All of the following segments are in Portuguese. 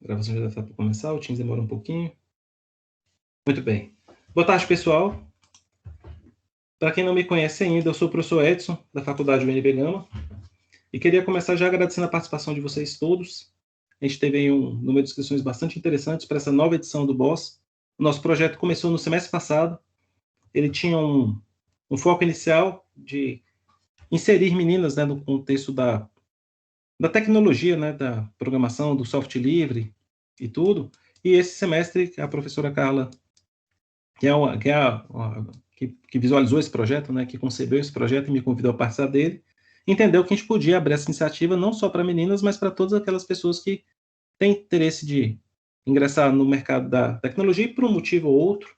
A gravação já está para começar, o Teams demora um pouquinho. Muito bem. Boa tarde, pessoal. Para quem não me conhece ainda, eu sou o professor Edson, da Faculdade UNB Gama, e queria começar já agradecendo a participação de vocês todos. A gente teve aí um número de inscrições bastante interessantes para essa nova edição do BOSS. O nosso projeto começou no semestre passado. Ele tinha um foco inicial de inserir meninas, né, no contexto da tecnologia, né, da programação, do software livre e tudo. E esse semestre, a professora Carla, que visualizou esse projeto, né, que concebeu esse projeto e me convidou a participar dele, entendeu que a gente podia abrir essa iniciativa não só para meninas, mas para todas aquelas pessoas que têm interesse de ingressar no mercado da tecnologia e por um motivo ou outro,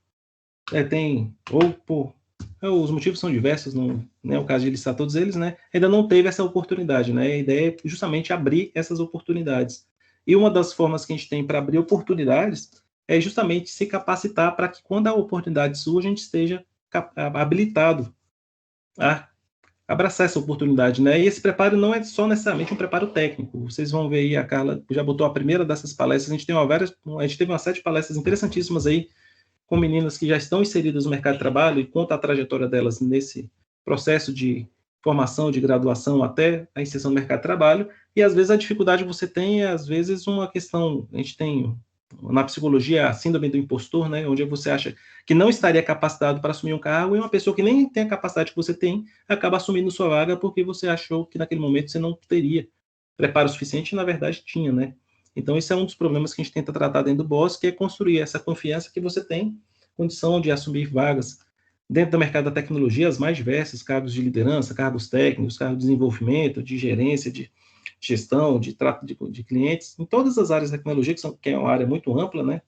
os motivos são diversos, não é o caso de listar todos eles, né? Ainda não teve essa oportunidade, né? A ideia é justamente abrir essas oportunidades. E uma das formas que a gente tem para abrir oportunidades é justamente se capacitar para que quando a oportunidade surja, a gente esteja habilitado a abraçar essa oportunidade, né? E esse preparo não é só necessariamente um preparo técnico. Vocês vão ver aí, a Carla já botou a primeira dessas palestras, a gente teve uma série de palestras interessantíssimas aí, com meninas que já estão inseridas no mercado de trabalho e conta a trajetória delas nesse processo de formação, de graduação até a inserção no mercado de trabalho, e às vezes a dificuldade que você tem é, às vezes, uma questão, a gente tem na psicologia a síndrome do impostor, né, onde você acha que não estaria capacitado para assumir um cargo, e uma pessoa que nem tem a capacidade que você tem, acaba assumindo sua vaga porque você achou que naquele momento você não teria preparo suficiente, e na verdade tinha, né? Então, esse é um dos problemas que a gente tenta tratar dentro do BOSS, que é construir essa confiança que você tem condição de assumir vagas dentro do mercado da tecnologia, as mais diversas, cargos de liderança, cargos técnicos, cargos de desenvolvimento, de gerência, de gestão, de trato de clientes, em todas as áreas da tecnologia, que é uma área muito ampla, né?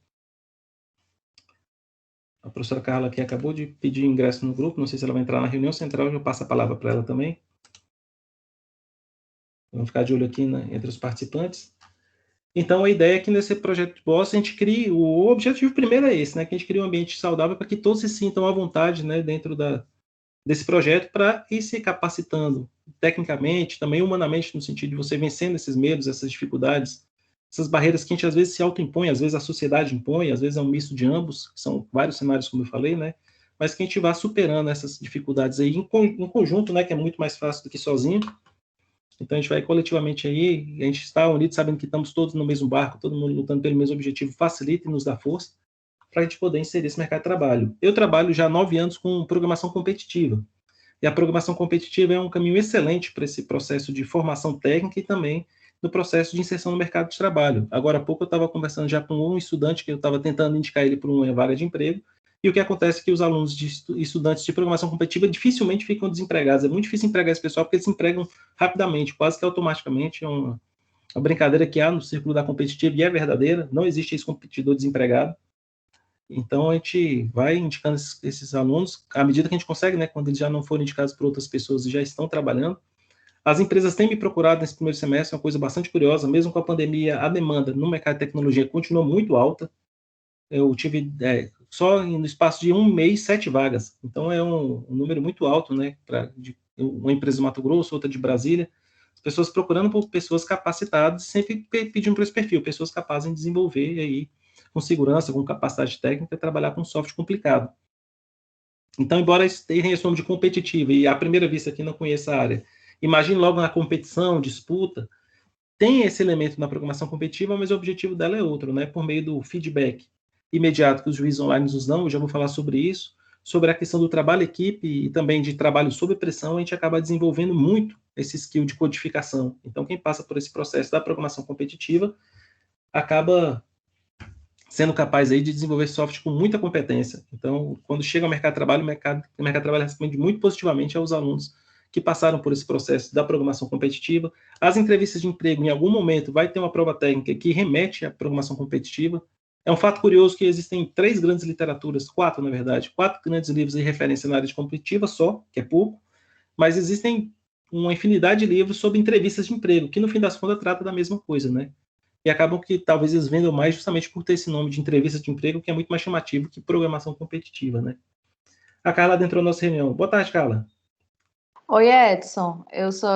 A professora Carla aqui acabou de pedir ingresso no grupo, não sei se ela vai entrar na reunião central, eu passo a palavra para ela também. Vamos ficar de olho aqui, né, entre os participantes. Então, a ideia é que nesse projeto de BOSS a gente crie, o objetivo primeiro é esse, né, que a gente crie um ambiente saudável para que todos se sintam à vontade, né, dentro desse projeto para ir se capacitando tecnicamente, também humanamente, no sentido de você vencendo esses medos, essas dificuldades, essas barreiras que a gente às vezes se autoimpõe, às vezes a sociedade impõe, às vezes é um misto de ambos, são vários cenários, como eu falei, né, mas que a gente vá superando essas dificuldades aí em conjunto, né, que é muito mais fácil do que sozinho. Então, a gente vai coletivamente aí, a gente está unido, sabendo que estamos todos no mesmo barco, todo mundo lutando pelo mesmo objetivo, facilita e nos dá força para a gente poder inserir esse mercado de trabalho. Eu trabalho já há 9 anos com programação competitiva, e a programação competitiva é um caminho excelente para esse processo de formação técnica e também no processo de inserção no mercado de trabalho. Agora há pouco eu estava conversando já com um estudante que eu estava tentando indicar ele para uma vaga de emprego, e o que acontece é que os alunos estudantes de programação competitiva dificilmente ficam desempregados. É muito difícil empregar esse pessoal porque eles se empregam rapidamente, quase que automaticamente. É uma brincadeira que há no círculo da competitiva e é verdadeira. Não existe esse competidor desempregado. Então, a gente vai indicando esses alunos, à medida que a gente consegue, né, quando eles já não foram indicados por outras pessoas e já estão trabalhando. As empresas têm me procurado nesse primeiro semestre, uma coisa bastante curiosa, mesmo com a pandemia, a demanda no mercado de tecnologia continuou muito alta. Eu tive, só no espaço de um mês, 7 vagas. Então, é um número muito alto, né, de uma empresa do Mato Grosso, outra de Brasília, as pessoas procurando por pessoas capacitadas, sempre pedindo para esse perfil, pessoas capazes de desenvolver aí, com segurança, com capacidade técnica, trabalhar com software complicado. Então, embora tenha esse nome de competitivo, e à primeira vista aqui não conheça a área, imagine logo na competição, disputa, tem esse elemento na programação competitiva, mas o objetivo dela é outro, né? Por meio do feedback imediato que os juízes online nos dão, eu já vou falar sobre isso, sobre a questão do trabalho equipe e também de trabalho sob pressão, a gente acaba desenvolvendo muito esse skill de codificação. Então, quem passa por esse processo da programação competitiva acaba sendo capaz aí de desenvolver software com muita competência. Então, quando chega ao mercado de trabalho, o mercado de trabalho responde muito positivamente aos alunos que passaram por esse processo da programação competitiva. As entrevistas de emprego, em algum momento, vai ter uma prova técnica que remete à programação competitiva. É um fato curioso que existem 3 grandes literaturas, 4, na verdade, 4 grandes livros de referência na área de competitiva só, que é pouco, mas existem uma infinidade de livros sobre entrevistas de emprego, que no fim das contas trata da mesma coisa, né? E acabam que talvez eles vendam mais justamente por ter esse nome de entrevista de emprego, que é muito mais chamativo que programação competitiva, né? A Carla adentrou na nossa reunião. Boa tarde, Carla. Oi, Edson.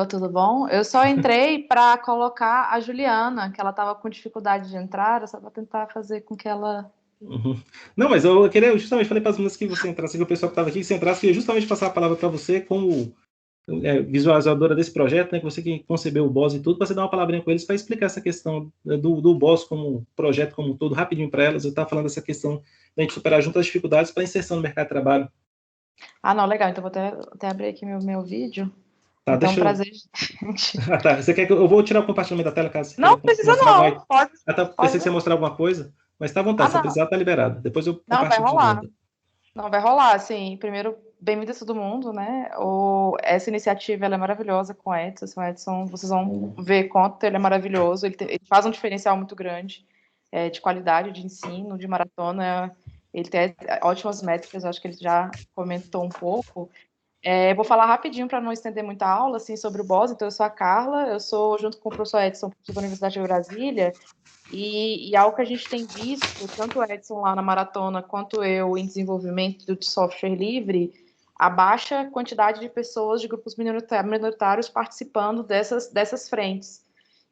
Tudo bom? Eu só entrei para colocar a Juliana, que ela estava com dificuldade de entrar, era só para tentar fazer com que ela. Uhum. Não, mas eu queria, eu justamente falei para as meninas que você entrasse, que o pessoal que estava aqui, que você entrasse, que eu ia justamente passar a palavra para você como visualizadora desse projeto, né, que você que concebeu o BOS e tudo, para você dar uma palavrinha com eles para explicar essa questão do BOS como projeto como um todo, rapidinho para elas. Eu estava falando dessa questão da gente superar junto as dificuldades para inserção no mercado de trabalho. Ah, não, legal. Então vou até abrir aqui meu vídeo. Tá, Então, deixa eu. prazer, gente. Ah, tá. Você quer que eu vou tirar o compartilhamento da tela caso você queira Não precisa, mostrar não. alguma. Pode, Ah, tá. Pensei pode. que você ia mostrar alguma coisa, mas tá à Ah, vontade. Se não. precisar, tá liberado. Depois eu Não, vai compartilho de rolar. volta. Não, vai rolar, assim. Primeiro, bem-vindo a todo mundo, né? Essa iniciativa ela é maravilhosa com o Edson. Assim, o Edson, vocês vão ver quanto ele é maravilhoso. Ele faz um diferencial muito grande de qualidade de ensino, de maratona. Ele tem ótimas métricas, acho que ele já comentou um pouco. Eu vou falar rapidinho para não estender muita aula assim, sobre o BOS. Então, eu sou a Carla, eu sou, junto com o professor Edson, professor da Universidade de Brasília, e algo que a gente tem visto, tanto o Edson lá na maratona, quanto eu em desenvolvimento de software livre, a baixa quantidade de pessoas de grupos minoritários participando dessas frentes.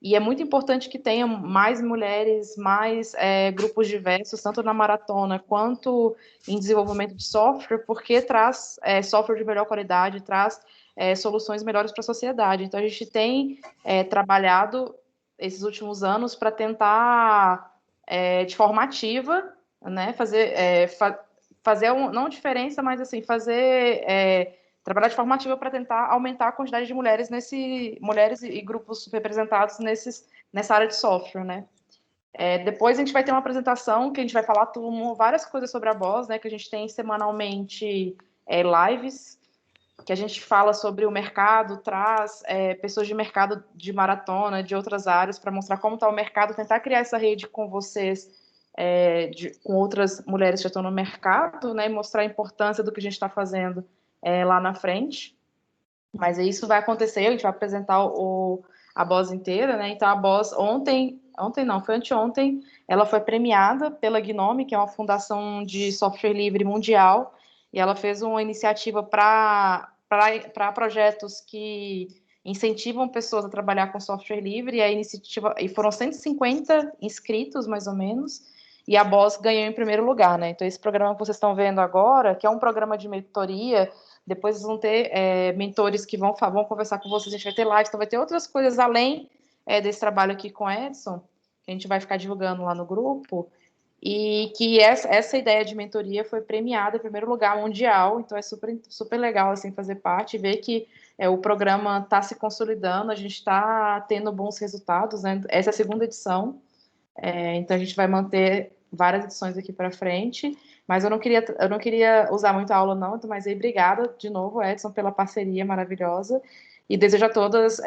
E é muito importante que tenham mais mulheres, mais grupos diversos, tanto na maratona quanto em desenvolvimento de software, porque traz software de melhor qualidade, traz soluções melhores para a sociedade. Então, a gente tem trabalhado esses últimos anos para tentar, de forma ativa, né, fazer não diferença, mas assim, trabalhar de forma ativa para tentar aumentar a quantidade de mulheres mulheres e grupos representados nessa área de software, né? Depois a gente vai ter uma apresentação que a gente vai falar várias coisas sobre a BOS, né? Que a gente tem semanalmente lives que a gente fala sobre o mercado, traz pessoas de mercado de maratona, de outras áreas, para mostrar como está o mercado, tentar criar essa rede com vocês, com outras mulheres que já estão no mercado, né, e mostrar a importância do que a gente está fazendo lá na frente. Mas isso vai acontecer, a gente vai apresentar a BOS inteira, né? Então a BOS ontem não, foi anteontem, ela foi premiada pela Gnome, que é uma fundação de software livre mundial, e ela fez uma iniciativa para projetos que incentivam pessoas a trabalhar com software livre, e foram 150 inscritos, mais ou menos, e a BOS ganhou em primeiro lugar, né? Então esse programa que vocês estão vendo agora, que é um programa de mentoria, depois vão ter mentores que vão conversar com vocês, a gente vai ter lives, então vai ter outras coisas além desse trabalho aqui com o Edson, que a gente vai ficar divulgando lá no grupo, e que essa ideia de mentoria foi premiada em primeiro lugar mundial, então é super, super legal assim, fazer parte e ver que o programa está se consolidando, a gente está tendo bons resultados, né? Essa é a segunda edição, então a gente vai manter várias edições aqui para frente, mas eu não queria usar muita aula não, mas aí obrigada de novo, Edson, pela parceria maravilhosa, e desejo a todas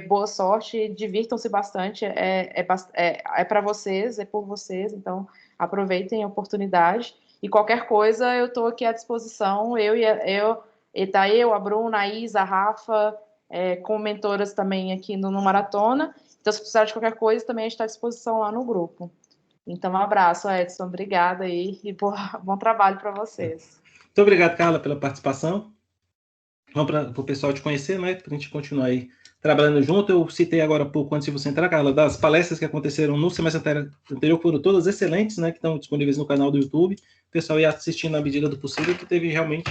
boa sorte, divirtam-se bastante, para vocês, é por vocês, então aproveitem a oportunidade, e qualquer coisa eu estou aqui à disposição, a Bruna, a Isa, a Rafa, com mentoras também aqui no Maratona, então se precisar de qualquer coisa também a gente está à disposição lá no grupo. Então, um abraço, Edson. Obrigada aí e bom trabalho para vocês. Muito obrigado, Carla, pela participação. Vamos para o pessoal te conhecer, né? Para a gente continuar aí trabalhando junto. Eu citei agora há pouco, antes de você entrar, Carla, das palestras que aconteceram no semestre anterior, foram todas excelentes, né? Que estão disponíveis no canal do YouTube. O pessoal ia assistindo na medida do possível, que teve realmente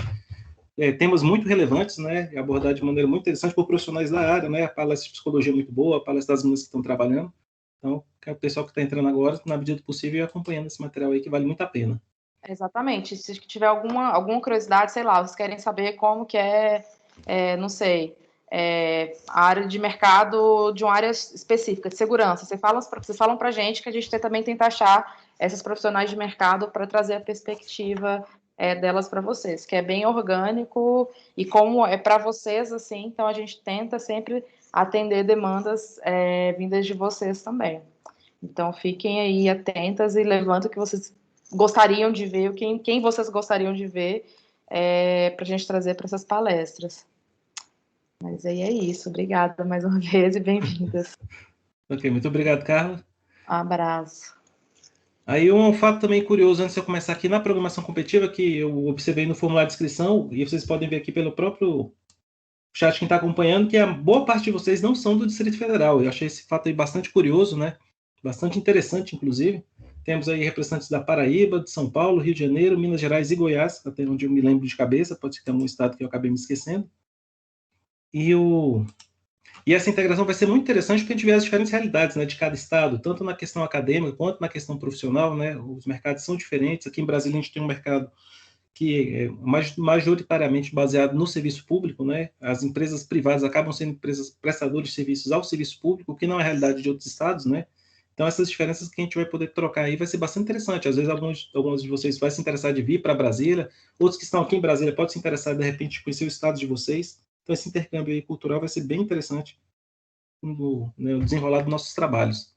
temas muito relevantes, né? Abordar de maneira muito interessante por profissionais da área, né? A palestra de psicologia muito boa, a palestra das meninas que estão trabalhando. Então, o pessoal que está entrando agora, na medida do possível, e acompanhando esse material aí, que vale muito a pena. Exatamente. Se tiver alguma curiosidade, sei lá, vocês querem saber como que não sei, a área de mercado de uma área específica, de segurança, vocês falam para a gente que a gente também tenta achar essas profissionais de mercado para trazer a perspectiva delas para vocês, que é bem orgânico e como é para vocês, assim, então a gente tenta sempre atender demandas vindas de vocês também. Então fiquem aí atentas e levantem o que vocês gostariam de ver, quem vocês gostariam de ver para a gente trazer para essas palestras. Mas aí é isso. Obrigada mais uma vez e bem-vindas. Ok, muito obrigado, Carla. Um abraço. Aí um fato também curioso, antes de eu começar aqui na programação competitiva, que eu observei no formulário de inscrição, e vocês podem ver aqui pelo próprio chat, quem está acompanhando, que a boa parte de vocês não são do Distrito Federal. Eu achei esse fato aí bastante curioso, né? Bastante interessante, inclusive. Temos aí representantes da Paraíba, de São Paulo, Rio de Janeiro, Minas Gerais e Goiás, até onde eu me lembro de cabeça, pode ser que tenha algum estado que eu acabei me esquecendo. E essa integração vai ser muito interessante porque a gente vê as diferentes realidades, né, de cada estado, tanto na questão acadêmica quanto na questão profissional, né? Os mercados são diferentes. Aqui em Brasília a gente tem um mercado que é majoritariamente baseado no serviço público, né? As empresas privadas acabam sendo empresas prestadoras de serviços ao serviço público, o que não é a realidade de outros estados, né? Então, essas diferenças que a gente vai poder trocar aí vai ser bastante interessante. Às vezes, alguns de vocês vai se interessar de vir para Brasília, outros que estão aqui em Brasília podem se interessar, de repente, de conhecer o estado de vocês. Então, esse intercâmbio aí cultural vai ser bem interessante no desenrolar dos nossos trabalhos.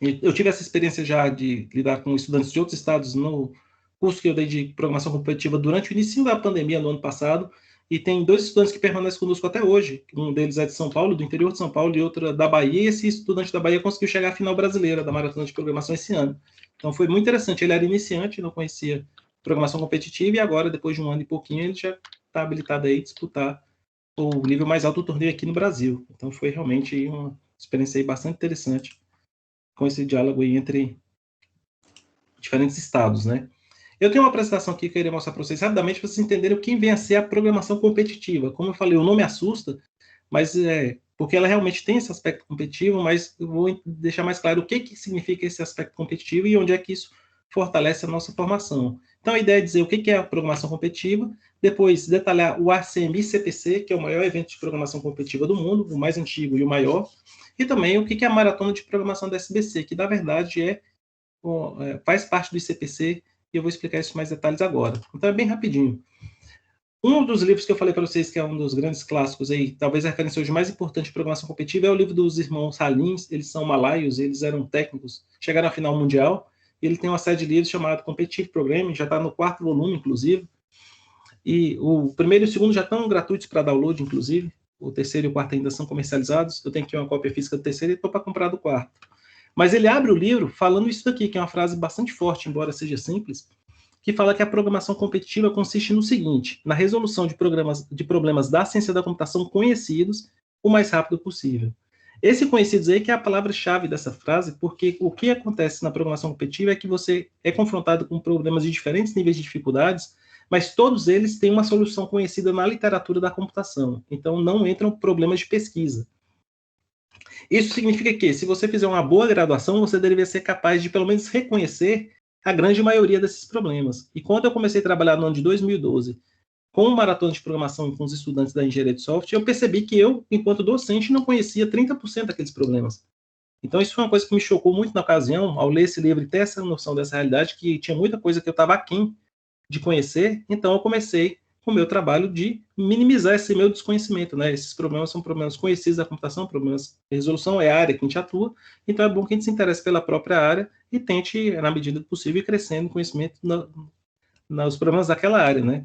Eu tive essa experiência já de lidar com estudantes de outros estados no curso que eu dei de programação competitiva durante o início da pandemia no ano passado, e tem 2 estudantes que permanecem conosco até hoje. Um deles é de São Paulo, do interior de São Paulo, e outro da Bahia, e esse estudante da Bahia conseguiu chegar à final brasileira da Maratona de Programação esse ano. Então foi muito interessante. Ele era iniciante, não conhecia programação competitiva, e agora, depois de um ano e pouquinho, ele já está habilitado aí a disputar o nível mais alto do torneio aqui no Brasil. Então foi realmente uma experiência aí bastante interessante com esse diálogo aí entre diferentes estados, né? Eu tenho uma apresentação aqui que eu queria mostrar para vocês rapidamente, para vocês entenderem o que vem a ser a programação competitiva. Como eu falei, o nome assusta, mas porque ela realmente tem esse aspecto competitivo, mas eu vou deixar mais claro o que significa esse aspecto competitivo e onde é que isso fortalece a nossa formação. Então, a ideia é dizer o que é a programação competitiva, depois detalhar o ACMI CPC, que é o maior evento de programação competitiva do mundo, o mais antigo e o maior, e também o que é a Maratona de Programação da SBC, que, na verdade, faz parte do ICPC, e eu vou explicar isso em mais detalhes agora. Então, é bem rapidinho. Um dos livros que eu falei para vocês, que é um dos grandes clássicos aí, talvez a referência hoje mais importante de programação competitiva, é o livro dos irmãos Halins. Eles são malaios, eles eram técnicos, chegaram à final mundial, e ele tem uma série de livros chamado Competitive Programming, já está no 4º volume, inclusive, e o primeiro e o segundo já estão gratuitos para download, inclusive, o terceiro e o quarto ainda são comercializados. Eu tenho aqui uma cópia física do terceiro e estou para comprar do quarto. Mas ele abre o livro falando isso daqui, que é uma frase bastante forte, embora seja simples, que fala que a programação competitiva consiste no seguinte: na resolução de problemas da ciência da computação conhecidos o mais rápido possível. Esse conhecidos aí que é a palavra-chave dessa frase, porque o que acontece na programação competitiva é que você é confrontado com problemas de diferentes níveis de dificuldades, mas todos eles têm uma solução conhecida na literatura da computação. Então não entram problemas de pesquisa. Isso significa que, se você fizer uma boa graduação, você deveria ser capaz de, pelo menos, reconhecer a grande maioria desses problemas. E quando eu comecei a trabalhar no ano de 2012, com o maratona de programação com os estudantes da engenharia de software, eu percebi que eu, enquanto docente, não conhecia 30% daqueles problemas. Então, isso foi uma coisa que me chocou muito na ocasião, ao ler esse livro e ter essa noção dessa realidade, que tinha muita coisa que eu estava aquém de conhecer. Então, eu comecei com o meu trabalho de minimizar esse meu desconhecimento, né? Esses problemas são problemas conhecidos da computação, problemas de resolução, é a área que a gente atua, então é bom que a gente se interesse pela própria área e tente, na medida do possível, ir crescendo o conhecimento nos problemas daquela área, né?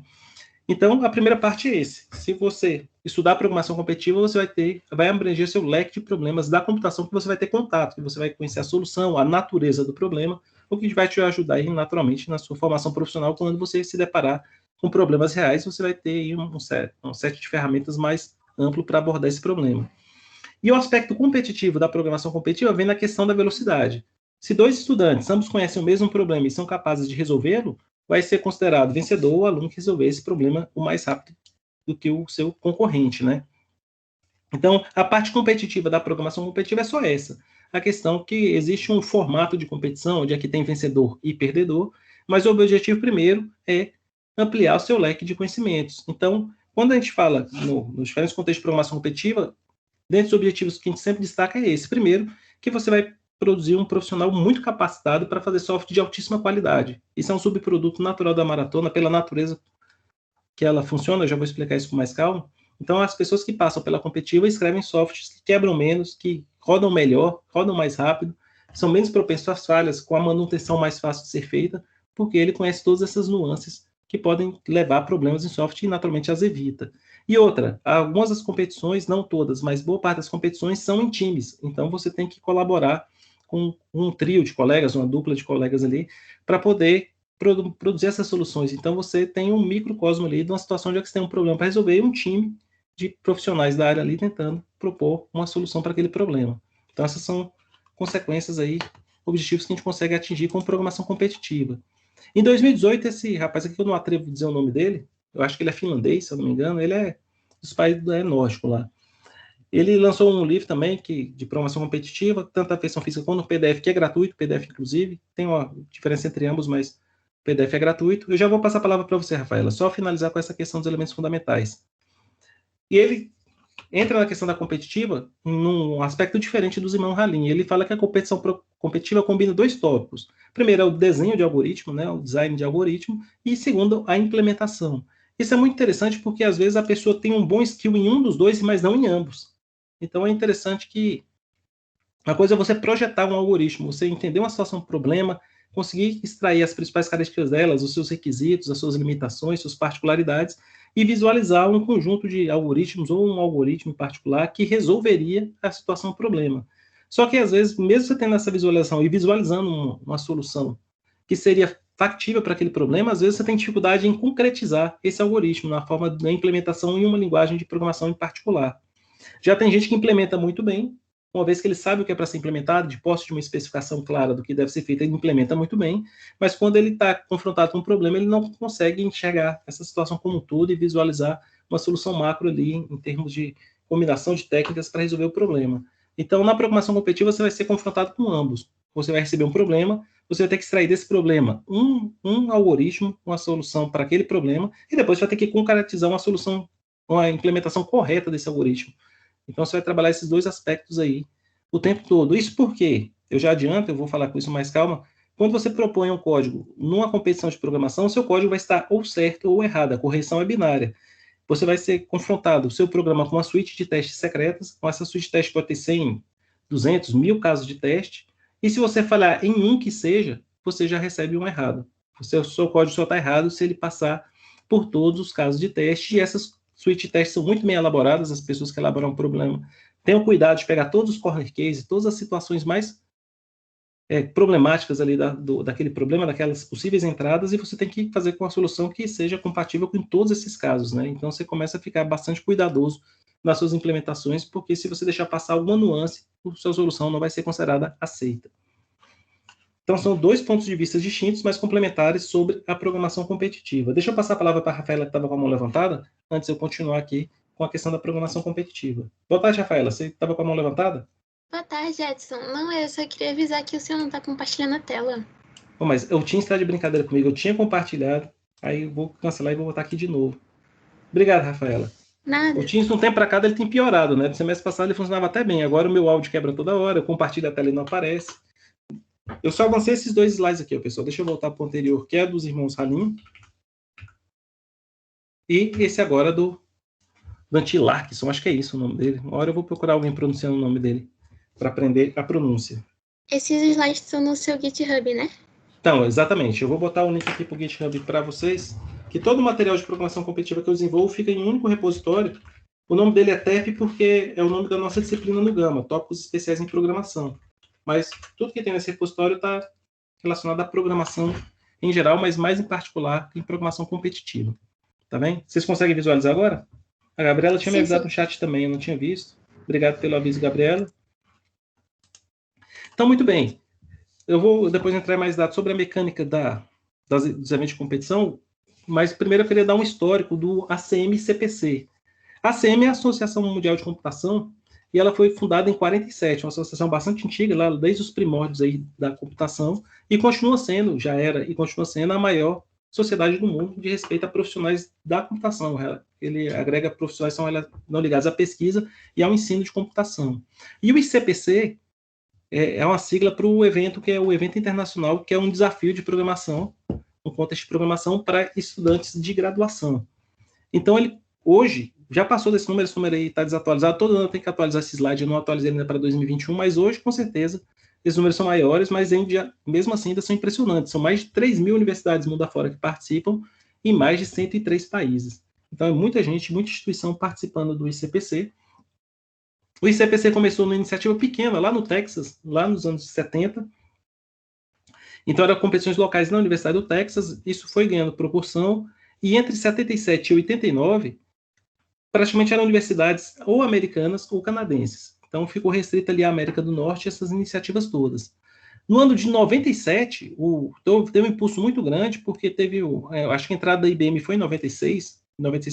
Então, a primeira parte é esse. Se você estudar programação competitiva, você vai abranger seu leque de problemas da computação que você vai ter contato, que você vai conhecer a solução, a natureza do problema, o que vai te ajudar aí, naturalmente na sua formação profissional. Quando você se deparar com problemas reais, você vai ter aí um set de ferramentas mais amplo para abordar esse problema. E o aspecto competitivo da programação competitiva vem na questão da velocidade. Se 2 estudantes, ambos conhecem o mesmo problema e são capazes de resolvê-lo, vai ser considerado vencedor o aluno que resolver esse problema o mais rápido do que o seu concorrente, né? Então, a parte competitiva da programação competitiva é só essa. A questão é que existe um formato de competição, onde aqui tem vencedor e perdedor, mas o objetivo primeiro é ampliar o seu leque de conhecimentos. Então, quando a gente fala nos diferentes contextos de programação competitiva, dentre os objetivos que a gente sempre destaca é esse. Primeiro, que você vai produzir um profissional muito capacitado para fazer software de altíssima qualidade. Isso é um subproduto natural da maratona, pela natureza que ela funciona, eu já vou explicar isso com mais calma. Então, as pessoas que passam pela competitiva escrevem softwares que quebram menos, que rodam melhor, rodam mais rápido, são menos propensos às falhas, com a manutenção mais fácil de ser feita, porque ele conhece todas essas nuances que podem levar a problemas em software e, naturalmente, as evita. E outra, algumas das competições, não todas, mas boa parte das competições são em times. Então, você tem que com um trio de colegas, uma dupla de colegas ali, para poder produzir essas soluções. Então, você tem um microcosmo ali de uma situação onde você tem um problema para resolver e um time de profissionais da área ali tentando propor uma solução para aquele problema. Então, essas são consequências aí, objetivos que a gente consegue atingir com programação competitiva. Em 2018, esse rapaz aqui, eu não atrevo a dizer o nome dele, eu acho que ele é finlandês, se eu não me engano, ele é dos países nórdicos lá. Ele lançou um livro também de programação competitiva, tanto a versão física quanto o PDF, que é gratuito, PDF inclusive, tem uma diferença entre ambos, mas o PDF é gratuito. Eu já vou passar a palavra para você, Rafaela, só finalizar com essa questão dos elementos fundamentais. E ele entra na questão da competitiva num aspecto diferente dos irmãos Halim. Ele fala que a competição competitiva combina dois tópicos. Primeiro é o desenho de algoritmo, né, o design de algoritmo, e segundo, a implementação. Isso é muito interessante porque às vezes a pessoa tem um bom skill em um dos dois, mas não em ambos. Então é interessante que uma coisa é você projetar um algoritmo, você entender uma situação, um problema, conseguir extrair as principais características delas, os seus requisitos, as suas limitações, suas particularidades, e visualizar um conjunto de algoritmos ou um algoritmo em particular que resolveria a situação, o problema. Só que, às vezes, mesmo você tendo essa visualização e visualizando uma solução que seria factível para aquele problema, às vezes você tem dificuldade em concretizar esse algoritmo na forma da implementação em uma linguagem de programação em particular. Já tem gente que implementa muito bem, uma vez que ele sabe o que é para ser implementado, de posse de uma especificação clara do que deve ser feito, ele implementa muito bem, mas quando ele está confrontado com um problema, ele não consegue enxergar essa situação como um todo e visualizar uma solução macro ali, em termos de combinação de técnicas para resolver o problema. Então, na programação competitiva, você vai ser confrontado com ambos. Você vai receber um problema, você vai ter que extrair desse problema um algoritmo, uma solução para aquele problema, e depois você vai ter que concretizar uma solução, uma implementação correta desse algoritmo. Então, você vai trabalhar esses dois aspectos aí o tempo todo. Isso porque, eu já adianto, eu vou falar com isso mais calma, quando você propõe um código numa competição de programação, o seu código vai estar ou certo ou errado, a correção é binária. Você vai ser confrontado, o seu programa, com uma suíte de testes secretas, com essa suíte de testes pode ter 100, 200, 1000 casos de teste, e se você falhar em um que seja, você já recebe um errado. O seu código só está errado se ele passar por todos os casos de teste, e essas suíte de testes são muito bem elaboradas, as pessoas que elaboram o problema tenham cuidado de pegar todos os corner cases, todas as situações mais problemáticas ali daquele problema, daquelas possíveis entradas, e você tem que fazer com a solução que seja compatível com todos esses casos, né? Então você começa a ficar bastante cuidadoso nas suas implementações, porque se você deixar passar alguma nuance, a sua solução não vai ser considerada aceita. Então, são dois pontos de vista distintos, mas complementares sobre a programação competitiva. Deixa eu passar a palavra para a Rafaela, que estava com a mão levantada, antes de eu continuar aqui com a questão da programação competitiva. Boa tarde, Rafaela. Você estava com a mão levantada? Boa tarde, Edson. Não, eu só queria avisar que o senhor não está compartilhando a tela. Bom, mas eu tinha estado de brincadeira comigo, eu tinha compartilhado, aí eu vou cancelar e vou botar aqui de novo. Obrigado, Rafaela. Nada. O Teams, de um tempo para cá, ele tem piorado, né? No semestre passado ele funcionava até bem, agora o meu áudio quebra toda hora, eu compartilho a tela e não aparece. Eu só avancei esses dois slides aqui, ó, pessoal. Deixa eu voltar para o anterior, que é dos irmãos Halim. E esse agora do Dante Larkson, acho que é isso o nome dele. Uma hora eu vou procurar alguém pronunciando o nome dele para aprender a pronúncia. Esses slides estão no seu GitHub, né? Então, exatamente. Eu vou botar o link aqui para o GitHub para vocês, que todo o material de programação competitiva que eu desenvolvo fica em um único repositório. O nome dele é TEP porque é o nome da nossa disciplina no Gama, Tópicos Especiais em Programação. Mas tudo que tem nesse repositório está relacionado à programação em geral, mas mais em particular em programação competitiva. Tá bem? Vocês conseguem visualizar agora? A Gabriela tinha me avisado no chat também, eu não tinha visto. Obrigado pelo aviso, Gabriela. Então, muito bem. Eu vou depois entrar em mais dados sobre a mecânica dos eventos de competição, mas primeiro eu queria dar um histórico do ACM-CPC. A ACM é a Associação Mundial de Computação, e ela foi fundada em 47, uma associação bastante antiga, lá desde os primórdios aí da computação, e continua sendo, já era e continua sendo a maior sociedade do mundo de respeito a profissionais da computação. Ele agrega profissionais que são não ligados à pesquisa e ao ensino de computação. E o ICPC é uma sigla para o evento, que é o evento internacional, que é um desafio de programação, um contexto de programação para estudantes de graduação. Então, ele hoje já passou desse número, esse número aí está desatualizado, todo ano tem que atualizar esse slide, eu não atualizei ainda para 2021, mas hoje, com certeza, esses números são maiores, mas mesmo assim ainda são impressionantes. São mais de 3 mil universidades mundo afora que participam em mais de 103 países. Então é muita gente, muita instituição participando do ICPC. O ICPC começou numa iniciativa pequena, lá no Texas, lá nos anos 70. Então eram competições locais na Universidade do Texas, isso foi ganhando proporção, e entre 77 e 89, praticamente eram universidades ou americanas ou canadenses. Então, ficou restrita ali à América do Norte essas iniciativas todas. No ano de 97, teve um impulso muito grande, porque teve, acho que a entrada da IBM foi em 96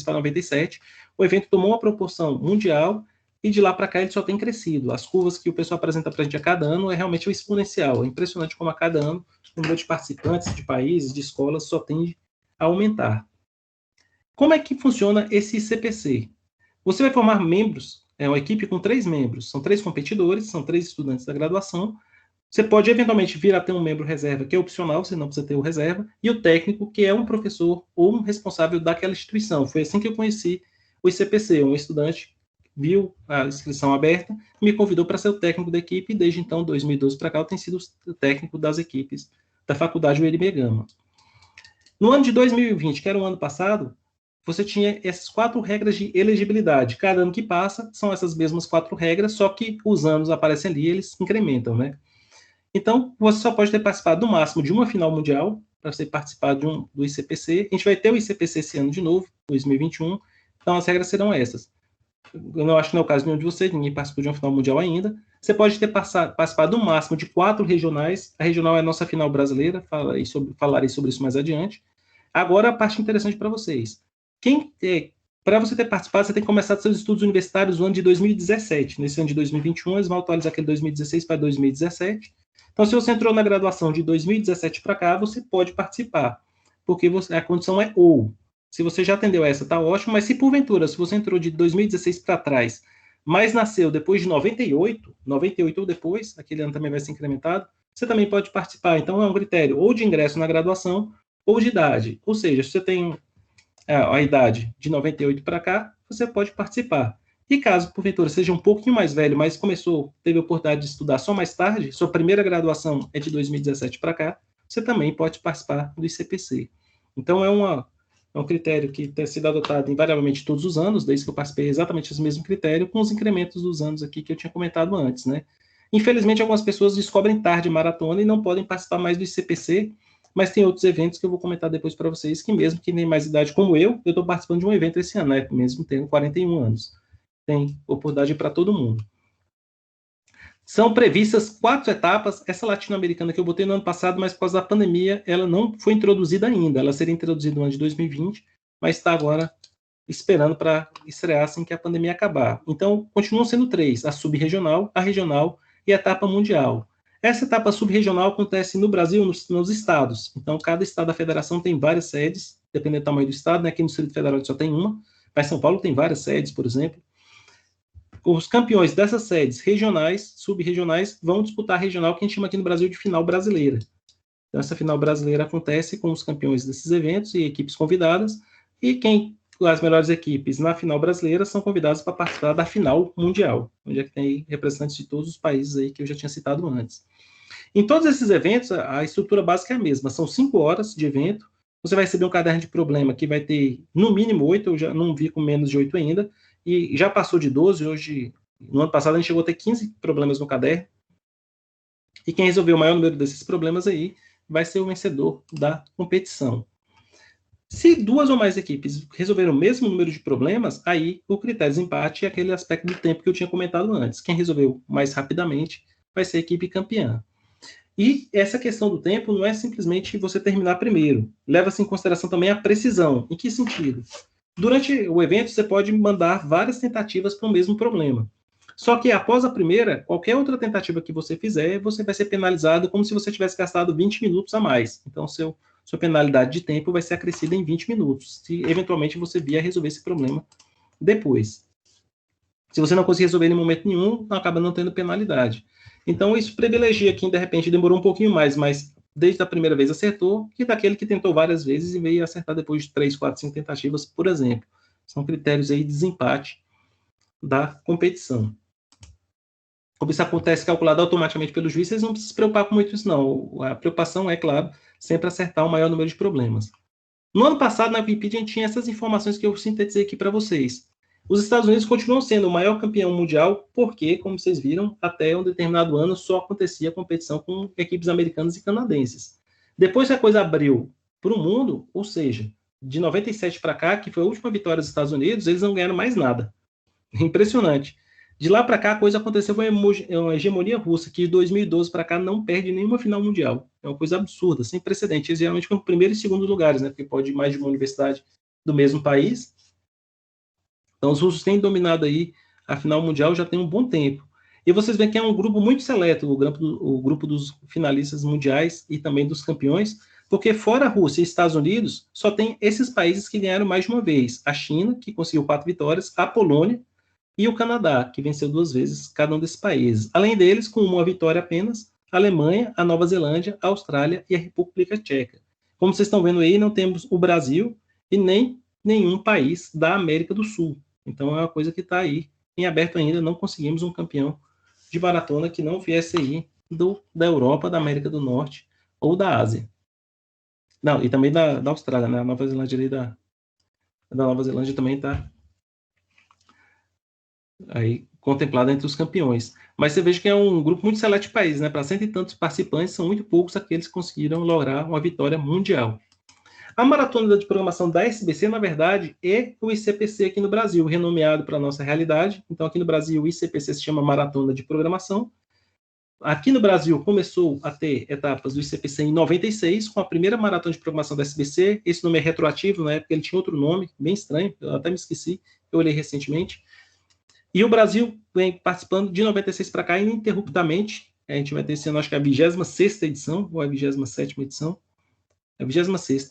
para 97, o evento tomou uma proporção mundial, e de lá para cá ele só tem crescido. As curvas que o pessoal apresenta para a gente a cada ano é realmente exponencial. É impressionante como a cada ano o número de participantes, de países, de escolas só tende a aumentar. Como é que funciona esse CPC? Você vai formar membros, uma equipe com 3 membros, são 3 competidores, são 3 estudantes da graduação. Você pode eventualmente vir a ter um membro reserva, que é opcional, você não precisa ter o reserva, e o técnico, que é um professor ou um responsável daquela instituição. Foi assim que eu conheci o ICPC, um estudante viu a inscrição aberta, me convidou para ser o técnico da equipe, e desde então, 2012 para cá, eu tenho sido o técnico das equipes da faculdade UNB Gama. No ano de 2020, que era o ano passado, você tinha essas 4 regras de elegibilidade. Cada ano que passa, são essas mesmas 4 regras, só que os anos aparecem ali, eles incrementam, né? Então, você só pode ter participado no máximo de uma final mundial, para você participar do ICPC. A gente vai ter o ICPC esse ano de novo, 2021. Então, as regras serão essas. Eu não acho que não é o caso de nenhum de vocês, ninguém participou de uma final mundial ainda. Você pode ter participado no máximo de 4 regionais. A regional é a nossa final brasileira, falarei sobre isso mais adiante. Agora, a parte interessante para vocês. Para você ter participado, você tem que começar seus estudos universitários no ano de 2017. Nesse ano de 2021, eles vão atualizar aquele 2016 para 2017. Então, se você entrou na graduação de 2017 para cá, você pode participar, porque a condição é ou. Se você já atendeu essa, está ótimo, mas se porventura, se você entrou de 2016 para trás, mas nasceu depois de 98 ou depois, aquele ano também vai ser incrementado, você também pode participar. Então, é um critério ou de ingresso na graduação ou de idade. Ou seja, se você tem a idade de 98 para cá, você pode participar. E caso, porventura, seja um pouquinho mais velho, mas teve a oportunidade de estudar só mais tarde, sua primeira graduação é de 2017 para cá, você também pode participar do ICPC. Então, é um critério que tem sido adotado invariavelmente todos os anos, desde que eu participei exatamente esse mesmo critério, com os incrementos dos anos aqui que eu tinha comentado antes, né? Infelizmente, algumas pessoas descobrem tarde maratona e não podem participar mais do ICPC, mas tem outros eventos que eu vou comentar depois para vocês, que mesmo que nem mais idade como eu estou participando de um evento esse ano, né? Mesmo tendo 41 anos. Tem oportunidade para todo mundo. São previstas 4 etapas. Essa latino-americana que eu botei no ano passado, mas por causa da pandemia, ela não foi introduzida ainda. Ela seria introduzida no ano de 2020, mas está agora esperando para estrear assim que a pandemia acabar. Então, continuam sendo 3, a sub-regional, a regional e a etapa mundial. Essa etapa sub-regional acontece no Brasil, nos estados. Então, cada estado da federação tem várias sedes, dependendo do tamanho do estado, né? Aqui no Distrito Federal só tem uma, mas São Paulo tem várias sedes, por exemplo. Os campeões dessas sedes regionais, sub-regionais, vão disputar a regional que a gente chama aqui no Brasil de final brasileira. Então, essa final brasileira acontece com os campeões desses eventos e equipes convidadas, e as melhores equipes na final brasileira são convidadas para participar da final mundial, onde é que tem representantes de todos os países aí que eu já tinha citado antes. Em todos esses eventos, a estrutura básica é a mesma, são 5 horas de evento, você vai receber um caderno de problema que vai ter no mínimo 8, eu já não vi com menos de 8 ainda, e já passou de 12, hoje, no ano passado a gente chegou a ter 15 problemas no caderno, e quem resolver o maior número desses problemas aí vai ser o vencedor da competição. Se 2 ou mais equipes resolveram o mesmo número de problemas, aí o critério de empate é aquele aspecto do tempo que eu tinha comentado antes. Quem resolveu mais rapidamente vai ser a equipe campeã. E essa questão do tempo não é simplesmente você terminar primeiro. Leva-se em consideração também a precisão. Em que sentido? Durante o evento, você pode mandar várias tentativas para o mesmo problema. Só que após a primeira, qualquer outra tentativa que você fizer, você vai ser penalizado como se você tivesse gastado 20 minutos a mais. Então, sua penalidade de tempo vai ser acrescida em 20 minutos, se eventualmente você vier resolver esse problema depois. Se você não conseguir resolver em momento nenhum, acaba não tendo penalidade. Então, isso privilegia quem, de repente, demorou um pouquinho mais, mas desde a primeira vez acertou, que daquele que tentou várias vezes e veio acertar depois de 3, 4, 5 tentativas, por exemplo. São critérios aí de desempate da competição. Como isso acontece calculado automaticamente pelo juiz, vocês não precisam se preocupar com muito isso, não. A preocupação é, claro, sempre acertar o maior número de problemas. No ano passado, na Wikipedia, a gente tinha essas informações que eu sintetizei aqui para vocês. Os Estados Unidos continuam sendo o maior campeão mundial, porque, como vocês viram, até um determinado ano só acontecia competição com equipes americanas e canadenses. Depois que a coisa abriu para o mundo, ou seja, de 97 para cá, que foi a última vitória dos Estados Unidos, eles não ganharam mais nada. Impressionante. De lá para cá, a coisa aconteceu com uma hegemonia russa, que de 2012 para cá não perde nenhuma final mundial. É uma coisa absurda, sem precedente. Eles geralmente ficam em primeiro e segundo lugares, né? Porque pode ir mais de uma universidade do mesmo país. Então, os russos têm dominado aí a final mundial já tem um bom tempo. E vocês veem que é um grupo muito seleto, o grupo dos finalistas mundiais e também dos campeões, porque fora a Rússia e Estados Unidos, só tem esses países que ganharam mais de uma vez. A China, que conseguiu 4 vitórias, a Polônia e o Canadá, que venceu 2 vezes cada um desses países. Além deles, com uma vitória apenas, a Alemanha, a Nova Zelândia, a Austrália e a República Tcheca. Como vocês estão vendo aí, não temos o Brasil e nem nenhum país da América do Sul. Então é uma coisa que está aí em aberto ainda, não conseguimos um campeão de maratona que não viesse aí da Europa, da América do Norte ou da Ásia. Não, e também da Austrália, né? A Nova Zelândia ali da Nova Zelândia também está aí contemplada entre os campeões. Mas você veja que é um grupo muito seleto de países, né? Para 100 e tantos participantes, são muito poucos aqueles que conseguiram lograr uma vitória mundial. A maratona de programação da SBC, na verdade, é o ICPC aqui no Brasil, renomeado para a nossa realidade. Então, aqui no Brasil, o ICPC se chama Maratona de Programação. Aqui no Brasil, começou a ter etapas do ICPC em 96, com a primeira maratona de programação da SBC. Esse nome é retroativo, na época ele tinha outro nome, bem estranho, eu até me esqueci, eu olhei recentemente. E o Brasil vem participando de 96 para cá ininterruptamente. A gente vai ter esse ano, acho que é a 26ª edição, ou a 27ª edição. A 26ª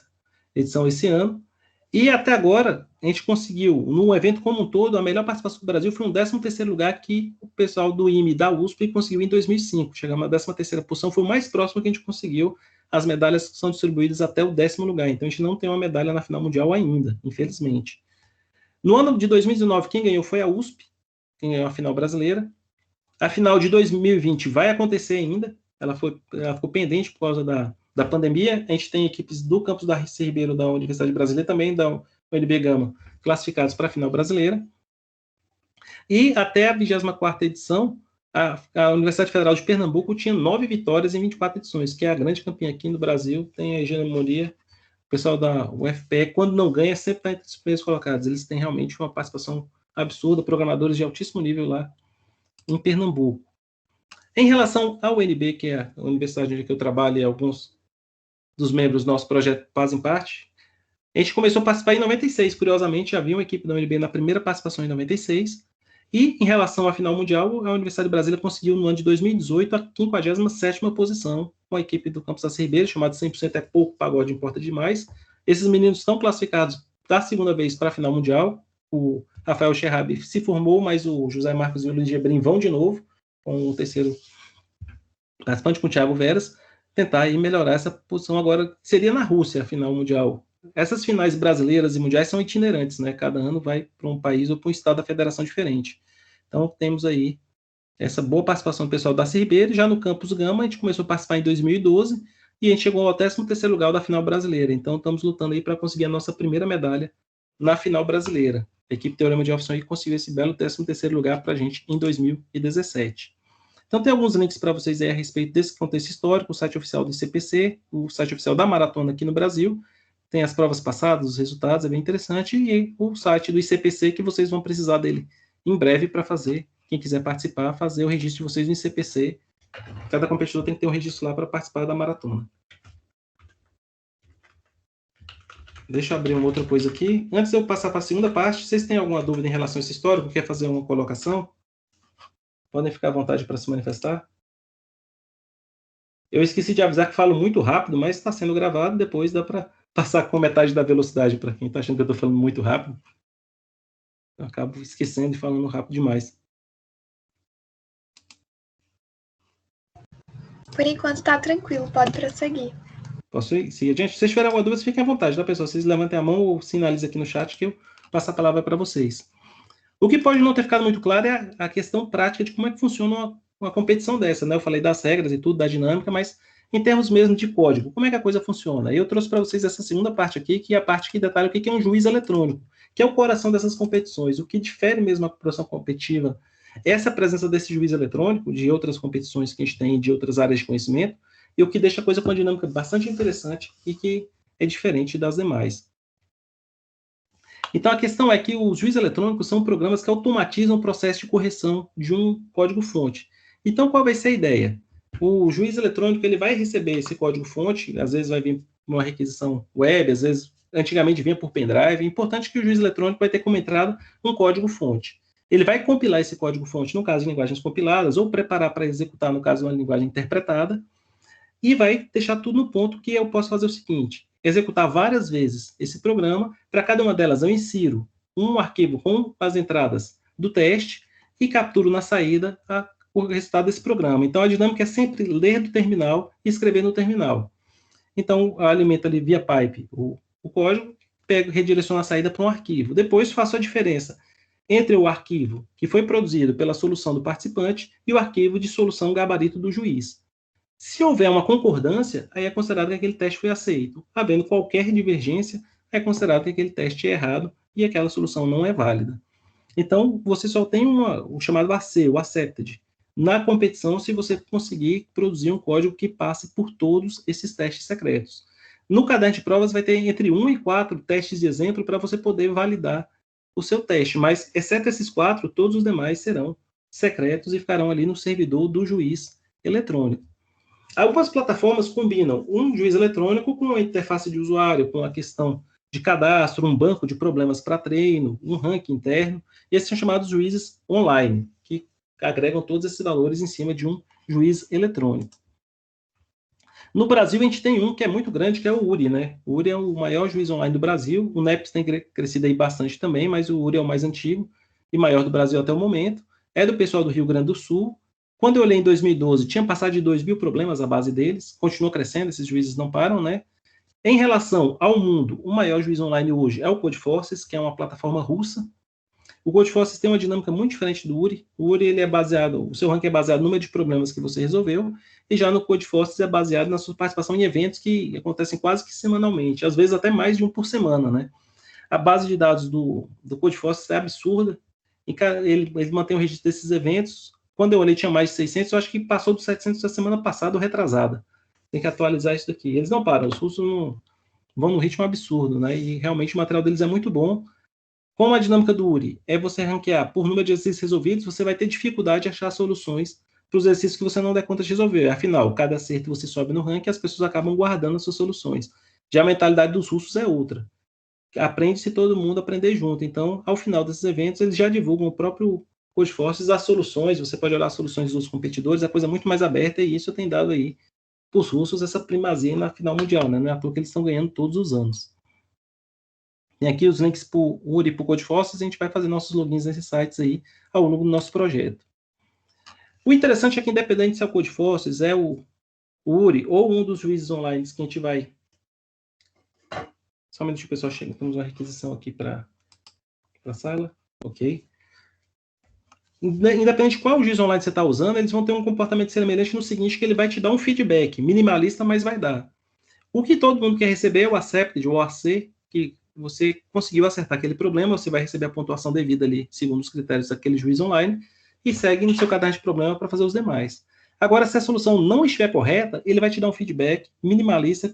edição esse ano. E até agora, a gente conseguiu, num evento como um todo, a melhor participação do Brasil foi um 13º lugar que o pessoal do IME da USP conseguiu em 2005. Chegamos à 13ª posição, foi o mais próximo que a gente conseguiu. As medalhas são distribuídas até o 10º lugar. Então, a gente não tem uma medalha na final mundial ainda, infelizmente. No ano de 2019, quem ganhou foi a USP, quem ganhou a final brasileira. A final de 2020 vai acontecer ainda. Ela ficou pendente por causa da pandemia. A gente tem equipes do campus da Rice Ribeiro, da Universidade Brasileira, também da UNB Gama, classificados para a final brasileira. E até a 24ª edição, a Universidade Federal de Pernambuco tinha 9 vitórias em 24 edições, que é a grande campeã aqui no Brasil, tem a hegemonia. O pessoal da UFPE, quando não ganha, sempre está entre os primeiros colocados. Eles têm realmente uma participação absurda, programadores de altíssimo nível lá em Pernambuco. Em relação ao UNB, que é a universidade onde eu trabalho e alguns dos membros do nosso projeto fazem parte, a gente começou a participar em 96, curiosamente, havia uma equipe da UNB na primeira participação em 96, e em relação à final mundial, a Universidade de Brasília conseguiu no ano de 2018 a 57ª posição, com a equipe do campus da Ribeiro, chamada 100% é pouco, pagode importa demais. Esses meninos estão classificados da segunda vez para a final mundial. O Rafael Scherrabi se formou, mas o José Marcos e o Luiz Gebrim vão de novo, com o terceiro participante, com o Thiago Veras, tentar aí melhorar essa posição. Agora seria na Rússia a final mundial. Essas finais brasileiras e mundiais são itinerantes, né? Cada ano vai para um país ou para um estado da federação diferente. Então temos aí essa boa participação do pessoal da Ribeiro. Já no Campus Gama, a gente começou a participar em 2012 e a gente chegou ao 13º lugar da final brasileira. Então estamos lutando aí para conseguir a nossa primeira medalha na final brasileira. A equipe Teorema de Alfson aí conseguiu esse belo 13º lugar para a gente em 2017. Então tem alguns links para vocês aí a respeito desse contexto histórico, o site oficial do ICPC, o site oficial da Maratona aqui no Brasil, tem as provas passadas, os resultados, é bem interessante, e o site do ICPC, que vocês vão precisar dele em breve para fazer, quem quiser participar, fazer o registro de vocês no ICPC. Cada competidor tem que ter um registro lá para participar da maratona. Deixa eu abrir uma outra coisa aqui. Antes de eu passar para a segunda parte, vocês têm alguma dúvida em relação a esse histórico? Quer fazer uma colocação? Podem ficar à vontade para se manifestar. Eu esqueci de avisar que falo muito rápido, mas está sendo gravado, depois dá para passar com metade da velocidade para quem está achando que eu estou falando muito rápido. Eu acabo esquecendo e falando rápido demais. Por enquanto está tranquilo, pode prosseguir. Posso seguir adiante? Se vocês tiverem alguma dúvida, fiquem à vontade, tá, pessoal? Vocês levantem a mão ou sinalizem aqui no chat que eu passo a palavra para vocês. O que pode não ter ficado muito claro é a questão prática de como é que funciona uma competição dessa, né? Eu falei das regras e tudo, da dinâmica, mas em termos mesmo de código, como é que a coisa funciona? Eu trouxe para vocês essa segunda parte aqui, que é a parte que detalha o que é um juiz eletrônico, que é o coração dessas competições. O que difere mesmo a produção competitiva é essa presença desse juiz eletrônico, de outras competições que a gente tem, de outras áreas de conhecimento, e o que deixa a coisa com uma dinâmica bastante interessante e que é diferente das demais. Então, a questão é que os juízes eletrônicos são programas que automatizam o processo de correção de um código-fonte. Então, qual vai ser a ideia? O juiz eletrônico ele vai receber esse código-fonte, às vezes vai vir uma requisição web, às vezes, antigamente vinha por pendrive. É importante que o juiz eletrônico vai ter como entrada um código-fonte. Ele vai compilar esse código-fonte, no caso de linguagens compiladas, ou preparar para executar, no caso de uma linguagem interpretada, e vai deixar tudo no ponto que eu posso fazer o seguinte: executar várias vezes esse programa. Para cada uma delas, eu insiro um arquivo com as entradas do teste e capturo na saída o resultado desse programa. Então, a dinâmica é sempre ler do terminal e escrever no terminal. Então, eu alimento ali via pipe o código, pego e redireciono a saída para um arquivo. Depois, faço a diferença entre o arquivo que foi produzido pela solução do participante e o arquivo de solução gabarito do juiz. Se houver uma concordância, aí é considerado que aquele teste foi aceito. Havendo qualquer divergência, é considerado que aquele teste é errado e aquela solução não é válida. Então, você só tem o chamado AC, o Accepted, na competição se você conseguir produzir um código que passe por todos esses testes secretos. No caderno de provas vai ter entre 1 e 4 testes de exemplo para você poder validar o seu teste, mas, exceto esses 4, todos os demais serão secretos e ficarão ali no servidor do juiz eletrônico. Algumas plataformas combinam um juiz eletrônico com a interface de usuário, com a questão de cadastro, um banco de problemas para treino, um ranking interno, e esses são chamados juízes online, que agregam todos esses valores em cima de um juiz eletrônico. No Brasil, a gente tem um que é muito grande, que é o URI, né? O URI é o maior juiz online do Brasil, o NEPS tem crescido aí bastante também, mas o URI é o mais antigo e maior do Brasil até o momento, é do pessoal do Rio Grande do Sul. Quando eu olhei em 2012, tinha passado de 2.000 problemas a base deles, continuou crescendo, esses juízes não param, né? Em relação ao mundo, o maior juiz online hoje é o Codeforces, que é uma plataforma russa. O Codeforces tem uma dinâmica muito diferente do URI. O URI ele é baseado, o seu ranking é baseado no número de problemas que você resolveu, e já no Codeforces é baseado na sua participação em eventos que acontecem quase que semanalmente, às vezes até mais de um por semana, né? A base de dados do Codeforces é absurda, e ele mantém o registro desses eventos. Quando eu olhei tinha mais de 600, eu acho que passou dos 700 da semana passada ou retrasada. Tem que atualizar isso daqui. Eles não param, os russos não, vão num ritmo absurdo, né? E realmente o material deles é muito bom. Como a dinâmica do URI é você ranquear por número de exercícios resolvidos, você vai ter dificuldade de achar soluções para os exercícios que você não der conta de resolver. Afinal, cada acerto você sobe no ranking e as pessoas acabam guardando as suas soluções. Já a mentalidade dos russos é outra. Aprende-se todo mundo a aprender junto. Então, ao final desses eventos, eles já divulgam o próprio Codeforces, as soluções, você pode olhar as soluções dos outros competidores, a coisa é muito mais aberta, e isso tem dado aí para os russos essa primazia na final mundial, né? Não é à toa que eles estão ganhando todos os anos. Tem aqui os links para o URI e para o Codeforces, a gente vai fazer nossos logins nesses sites aí ao longo do nosso projeto. O interessante é que, independente se é o Codeforces, é o URI ou um dos juízes online que a gente vai... Só um minuto, o pessoal chega. Temos uma requisição aqui para a sala. Ok. Independente de qual juiz online você está usando, eles vão ter um comportamento semelhante no seguinte, que ele vai te dar um feedback minimalista, mas vai dar. O que todo mundo quer receber é o Accepted, ou AC, que você conseguiu acertar aquele problema, você vai receber a pontuação devida ali, segundo os critérios daquele juiz online, e segue no seu caderno de problema para fazer os demais. Agora, se a solução não estiver correta, ele vai te dar um feedback minimalista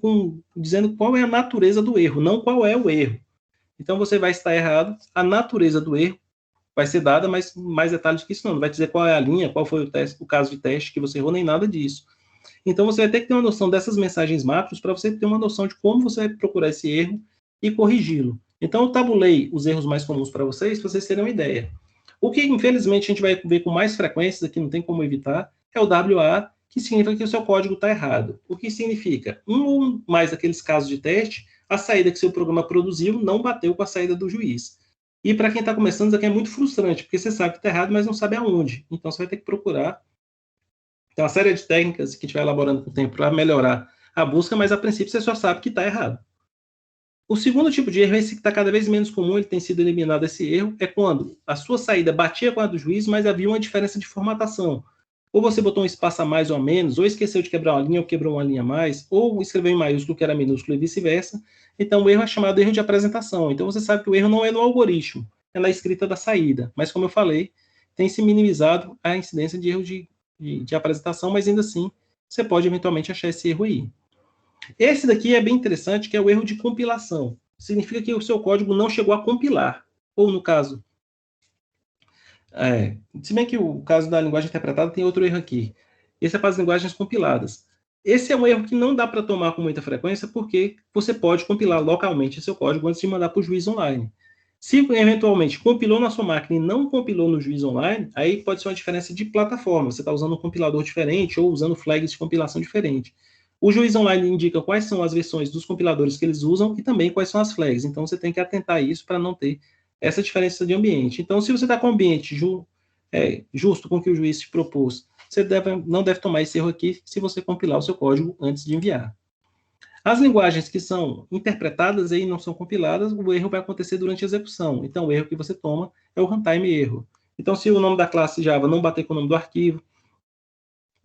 dizendo qual é a natureza do erro, não qual é o erro. Então, você vai estar errado, a natureza do erro vai ser dada, mas mais detalhes que isso não vai dizer qual é a linha, qual foi o caso de teste que você errou, nem nada disso. Então, você vai ter que ter uma noção dessas mensagens macros para você ter uma noção de como você vai procurar esse erro e corrigi-lo. Então, eu tabulei os erros mais comuns para vocês terem uma ideia. O que, infelizmente, a gente vai ver com mais frequência, aqui não tem como evitar, é o WA, que significa que o seu código está errado. O que significa? Um ou mais daqueles casos de teste, a saída que seu programa produziu não bateu com a saída do juiz. E para quem está começando, isso aqui é muito frustrante, porque você sabe que está errado, mas não sabe aonde. Então, você vai ter que procurar. Tem uma série de técnicas que a gente vai elaborando com o tempo para melhorar a busca, mas a princípio você só sabe que está errado. O segundo tipo de erro, esse que está cada vez menos comum, ele tem sido eliminado esse erro, é quando a sua saída batia com a do juiz, mas havia uma diferença de formatação. Ou você botou um espaço a mais ou a menos, ou esqueceu de quebrar uma linha, ou quebrou uma linha a mais, ou escreveu em maiúsculo que era minúsculo e vice-versa. Então, o erro é chamado erro de apresentação. Então, você sabe que o erro não é no algoritmo, é na escrita da saída. Mas, como eu falei, tem se minimizado a incidência de erro de apresentação, mas ainda assim, você pode eventualmente achar esse erro aí. Esse daqui é bem interessante, que é o erro de compilação. significa que o seu código não chegou a compilar. Ou, no caso, se bem que o caso da linguagem interpretada tem outro erro aqui. Esse é para as linguagens compiladas. Esse é um erro que não dá para tomar com muita frequência, porque você pode compilar localmente seu código antes de mandar para o juiz online. Se eventualmente compilou na sua máquina e não compilou no juiz online, aí pode ser uma diferença de plataforma. Você está usando um compilador diferente ou usando flags de compilação diferente. O juiz online indica quais são as versões dos compiladores que eles usam e também quais são as flags. Então, você tem que atentar a isso para não ter essa diferença de ambiente. Então, se você está com o ambiente justo com o que o juiz te propôs, você não deve tomar esse erro aqui se você compilar o seu código antes de enviar. As linguagens que são interpretadas e não são compiladas, o erro vai acontecer durante a execução. Então, o erro que você toma é o runtime erro. Então, se o nome da classe Java não bater com o nome do arquivo,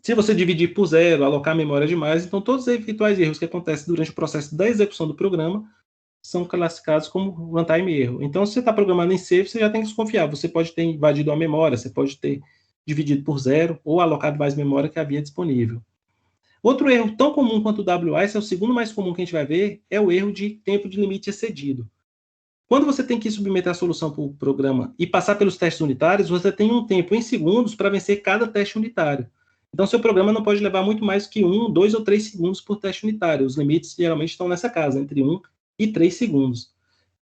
se você dividir por zero, alocar memória demais, então todos os eventuais erros que acontecem durante o processo da execução do programa são classificados como runtime erro. Então, se você está programando em C, você já tem que desconfiar. Você pode ter invadido a memória, você pode ter dividido por zero ou alocado mais memória que havia disponível. Outro erro tão comum quanto o WA, esse é o segundo mais comum que a gente vai ver, é o erro de tempo de limite excedido. Quando você tem que submeter a solução para o programa e passar pelos testes unitários, você tem um tempo em segundos para vencer cada teste unitário. Então, seu programa não pode levar muito mais que 1, 2 ou 3 segundos por teste unitário. Os limites geralmente estão nessa casa, entre 1 e 3 segundos.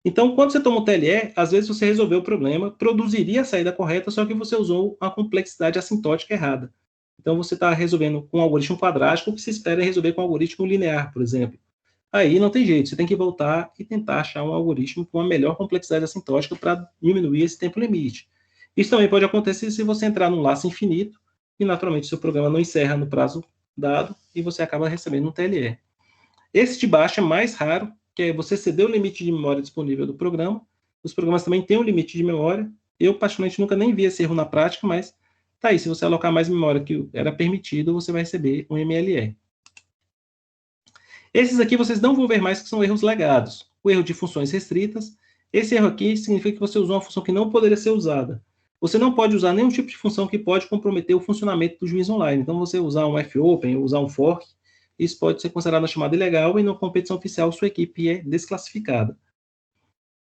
Então, quando você toma o TLE, às vezes você resolveu o problema, produziria a saída correta, só que você usou uma complexidade assintótica errada. Então, você está resolvendo com um algoritmo quadrático, o que se espera é resolver com um algoritmo linear, por exemplo. Aí não tem jeito, você tem que voltar e tentar achar um algoritmo com uma melhor complexidade assintótica para diminuir esse tempo limite. Isso também pode acontecer se você entrar num laço infinito e, naturalmente, seu programa não encerra no prazo dado e você acaba recebendo um TLE. Esse de baixo é mais raro, que é você ceder o limite de memória disponível do programa. Os programas também têm um limite de memória. Eu, particularmente, nunca nem vi esse erro na prática, mas tá aí, se você alocar mais memória que era permitido, você vai receber um MLE. Esses aqui vocês não vão ver mais que são erros legados. O erro de funções restritas. Esse erro aqui significa que você usou uma função que não poderia ser usada. Você não pode usar nenhum tipo de função que pode comprometer o funcionamento do juiz online. Então, você usar um fopen, usar um fork, isso pode ser considerado uma chamada ilegal e na competição oficial sua equipe é desclassificada.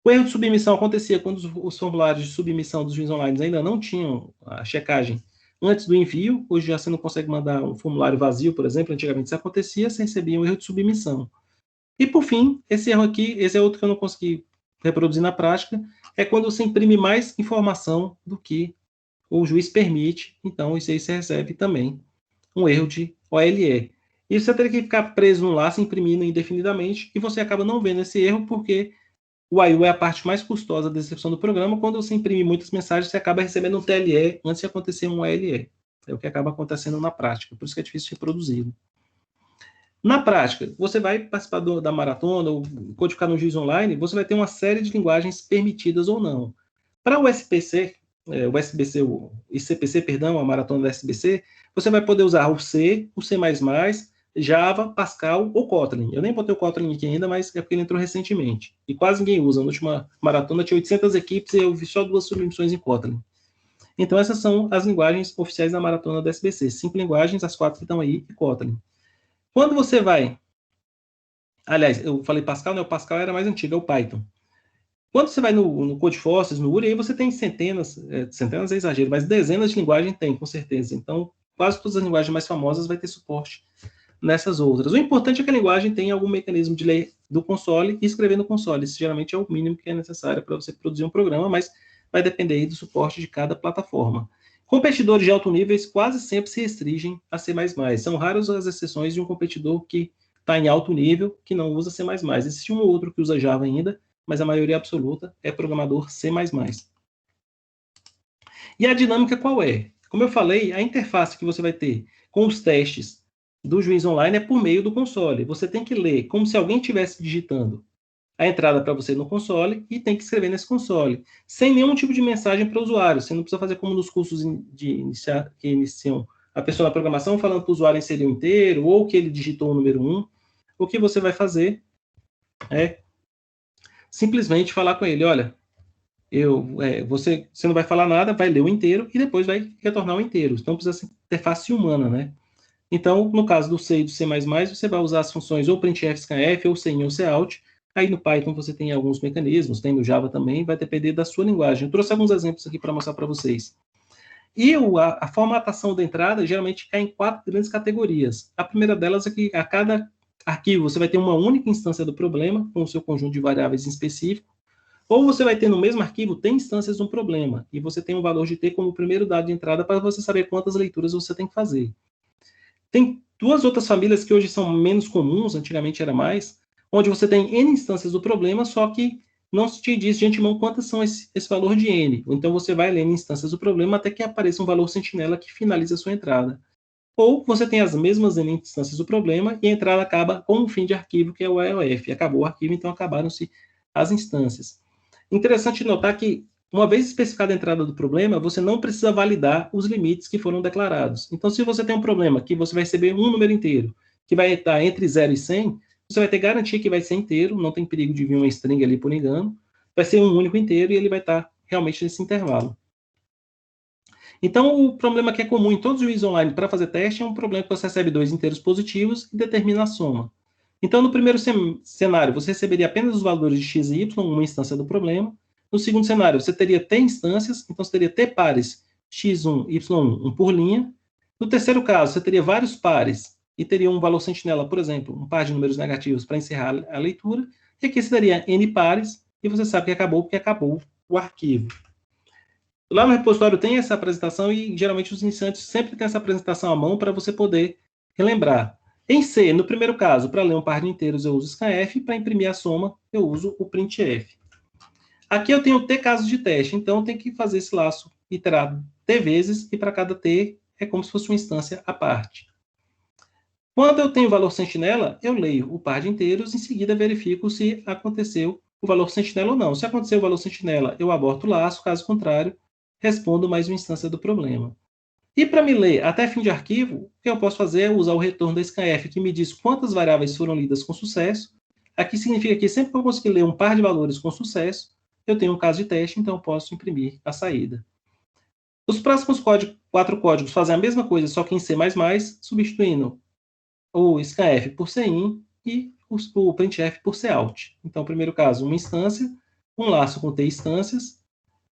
O erro de submissão acontecia quando os formulários de submissão dos juízes online ainda não tinham a checagem antes do envio. Hoje já você não consegue mandar um formulário vazio, por exemplo. Antigamente isso acontecia, você recebia um erro de submissão. E por fim, esse erro aqui, esse é outro que eu não consegui reproduzir na prática, é quando você imprime mais informação do que o juiz permite. Então, isso aí você recebe também um erro de OLE. E você teria que ficar preso no laço, imprimindo indefinidamente, e você acaba não vendo esse erro, porque o I/O é a parte mais custosa da execução do programa. Quando você imprime muitas mensagens, você acaba recebendo um TLE antes de acontecer um OLE. É o que acaba acontecendo na prática, por isso que é difícil de reproduzir. Na prática, você vai participar da maratona ou codificar no juiz online, você vai ter uma série de linguagens permitidas ou não. Para o SBC, o ICPC, perdão, a maratona da SBC, você vai poder usar o C, o C++, Java, Pascal ou Kotlin. Eu nem botei o Kotlin aqui ainda, mas é porque ele entrou recentemente. E quase ninguém usa. Na última maratona tinha 800 equipes e eu vi só 2 submissões em Kotlin. Então, essas são as linguagens oficiais da maratona da SBC. 5 linguagens, as 4 que estão aí, e Kotlin. Quando você vai... Aliás, eu falei Pascal, né? O Pascal era mais antigo, é o Python. Quando você vai no Codeforces, no URI, aí você tem centenas é exagero, mas dezenas de linguagens tem, com certeza. Então, quase todas as linguagens mais famosas vai ter suporte nessas outras. O importante é que a linguagem tenha algum mecanismo de ler do console e escrever no console. Isso geralmente é o mínimo que é necessário para você produzir um programa, mas vai depender aí do suporte de cada plataforma. Competidores de alto nível quase sempre se restringem a C++. São raras as exceções de um competidor que está em alto nível, que não usa C++. Existe um ou outro que usa Java ainda, mas a maioria absoluta é programador C++. E a dinâmica qual é? Como eu falei, a interface que você vai ter com os testes do juiz online é por meio do console. Você tem que ler como se alguém estivesse digitando a entrada para você no console e tem que escrever nesse console, sem nenhum tipo de mensagem para o usuário. Você não precisa fazer como nos cursos que iniciam a pessoa na programação, falando para o usuário inserir o inteiro, ou que ele digitou o número 1. O que você vai fazer é simplesmente falar com ele, olha, você não vai falar nada, vai ler o inteiro e depois vai retornar o inteiro. Então precisa ser interface humana, né? Então, no caso do C e do C++, você vai usar as funções ou printf, scanf, ou CIN ou cout. Aí no Python você tem alguns mecanismos, tem no Java também, vai depender da sua linguagem. Eu trouxe alguns exemplos aqui para mostrar para vocês. E a formatação da entrada geralmente cai em 4 grandes categorias. A primeira delas é que a cada arquivo você vai ter uma única instância do problema, com o seu conjunto de variáveis em específico, ou você vai ter no mesmo arquivo T instâncias de um problema, e você tem um valor de T como primeiro dado de entrada para você saber quantas leituras você tem que fazer. Tem duas outras famílias que hoje são menos comuns, antigamente era mais, onde você tem N instâncias do problema, só que não se te diz de antemão quantas são esse valor de N. Então você vai lendo instâncias do problema até que apareça um valor sentinela que finalize a sua entrada. Ou você tem as mesmas N instâncias do problema e a entrada acaba com um fim de arquivo, que é o EOF. Acabou o arquivo, então acabaram-se as instâncias. Interessante notar que, uma vez especificada a entrada do problema, você não precisa validar os limites que foram declarados. Então, se você tem um problema que você vai receber um número inteiro, que vai estar entre 0 e 100, você vai ter garantia que vai ser inteiro, não tem perigo de vir uma string ali por engano, vai ser um único inteiro e ele vai estar realmente nesse intervalo. Então, o problema que é comum em todos os juízes online para fazer teste é um problema que você recebe 2 inteiros positivos e determina a soma. Então, no primeiro cenário, você receberia apenas os valores de x e y, uma instância do problema. No segundo cenário, você teria t instâncias, então você teria t pares x1, y1, um por linha. No terceiro caso, você teria vários pares e teria um valor sentinela, por exemplo, um par de números negativos para encerrar a leitura. E aqui você teria n pares, e você sabe que acabou porque acabou o arquivo. Lá no repositório tem essa apresentação e geralmente os iniciantes sempre têm essa apresentação à mão para você poder relembrar. Em C, no primeiro caso, para ler um par de inteiros eu uso scanf, para imprimir a soma eu uso o printf. Aqui eu tenho T casos de teste, então tem que fazer esse laço iterado T vezes, e para cada T é como se fosse uma instância à parte. Quando eu tenho o valor sentinela, eu leio o par de inteiros, em seguida verifico se aconteceu o valor sentinela ou não. Se aconteceu o valor sentinela, eu aborto o laço, caso contrário, respondo mais uma instância do problema. E para me ler até fim de arquivo, o que eu posso fazer é usar o retorno da scanf, que me diz quantas variáveis foram lidas com sucesso. Aqui significa que sempre que eu conseguir ler um par de valores com sucesso, eu tenho um caso de teste, então eu posso imprimir a saída. Os próximos 4 códigos fazem a mesma coisa, só que em C++, substituindo o scanf por cin e o printf por cout. Então, no primeiro caso, uma instância, um laço com t instâncias,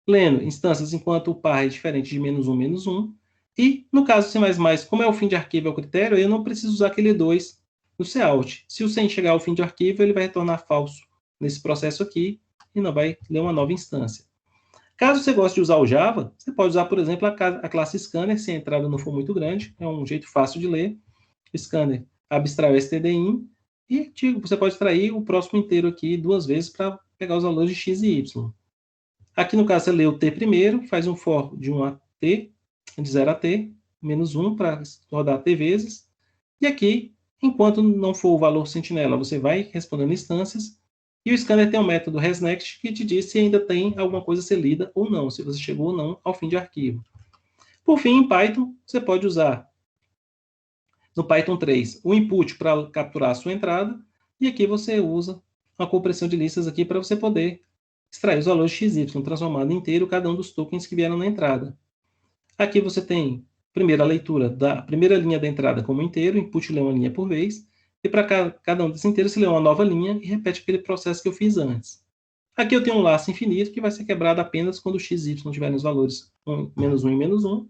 lendo instâncias enquanto o par é diferente de -1, -1. E, no caso C++, como é o fim de arquivo é o critério, eu não preciso usar aquele 2 no cout. Se o sem chegar ao fim de arquivo, ele vai retornar falso nesse processo aqui e não vai ler uma nova instância. Caso você goste de usar o Java, você pode usar, por exemplo, a classe scanner, se a entrada não for muito grande, é um jeito fácil de ler. O scanner abstrai o stdin e você pode extrair o próximo inteiro aqui 2 vezes para pegar os valores de x e y. Aqui, no caso, você lê o t primeiro, faz um for de 1 a t, de 0 a t, -1 para rodar t vezes. E aqui, enquanto não for o valor sentinela, você vai respondendo instâncias. E o scanner tem um método resnext que te diz se ainda tem alguma coisa a ser lida ou não, se você chegou ou não ao fim de arquivo. Por fim, em Python, você pode usar no Python 3 o input para capturar a sua entrada. E aqui você usa uma compressão de listas aqui para você poder extrair os valores XY, transformando inteiro cada um dos tokens que vieram na entrada. Aqui você tem, primeiro, a leitura da primeira linha da entrada como inteiro, input lê uma linha por vez, e para cada um desses inteiros você lê uma nova linha e repete aquele processo que eu fiz antes. Aqui eu tenho um laço infinito que vai ser quebrado apenas quando o x e y estiverem nos valores -1 e -1.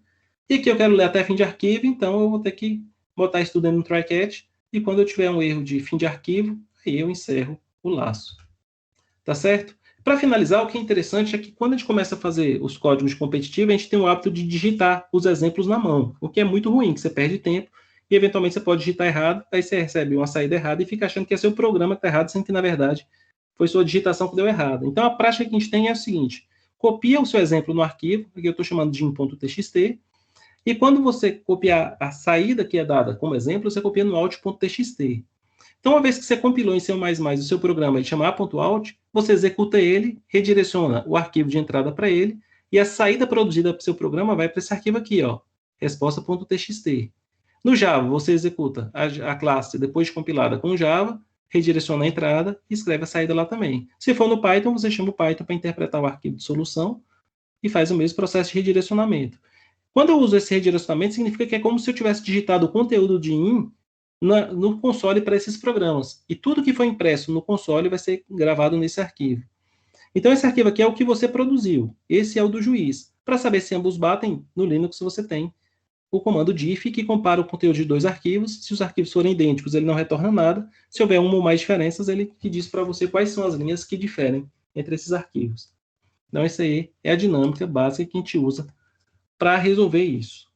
E aqui eu quero ler até fim de arquivo, então eu vou ter que botar isso tudo dentro do try-catch, e quando eu tiver um erro de fim de arquivo, aí eu encerro o laço. Tá certo? Para finalizar, o que é interessante é que quando a gente começa a fazer os códigos competitivos, a gente tem o hábito de digitar os exemplos na mão, o que é muito ruim, que você perde tempo e eventualmente você pode digitar errado, aí você recebe uma saída errada e fica achando que é seu programa que está errado, sendo que, na verdade, foi sua digitação que deu errado. Então, a prática que a gente tem é o seguinte: copia o seu exemplo no arquivo, que eu estou chamando de in.txt, e quando você copiar a saída que é dada como exemplo, você copia no out.txt. Então, uma vez que você compilou em C++ o seu programa e chama a.out, você executa ele, redireciona o arquivo de entrada para ele, e a saída produzida para o seu programa vai para esse arquivo aqui, ó, resposta.txt. No Java, você executa a classe depois de compilada com Java, redireciona a entrada e escreve a saída lá também. Se for no Python, você chama o Python para interpretar o arquivo de solução e faz o mesmo processo de redirecionamento. Quando eu uso esse redirecionamento, significa que é como se eu tivesse digitado o conteúdo de in no console para esses programas. E tudo que foi impresso no console vai ser gravado nesse arquivo. Então, esse arquivo aqui é o que você produziu. Esse é o do juiz. Para saber se ambos batem, no Linux você tem o comando diff, que compara o conteúdo de 2 arquivos. Se os arquivos forem idênticos, ele não retorna nada. Se houver uma ou mais diferenças, ele que diz para você quais são as linhas que diferem entre esses arquivos. Então, essa aí é a dinâmica básica que a gente usa para resolver isso.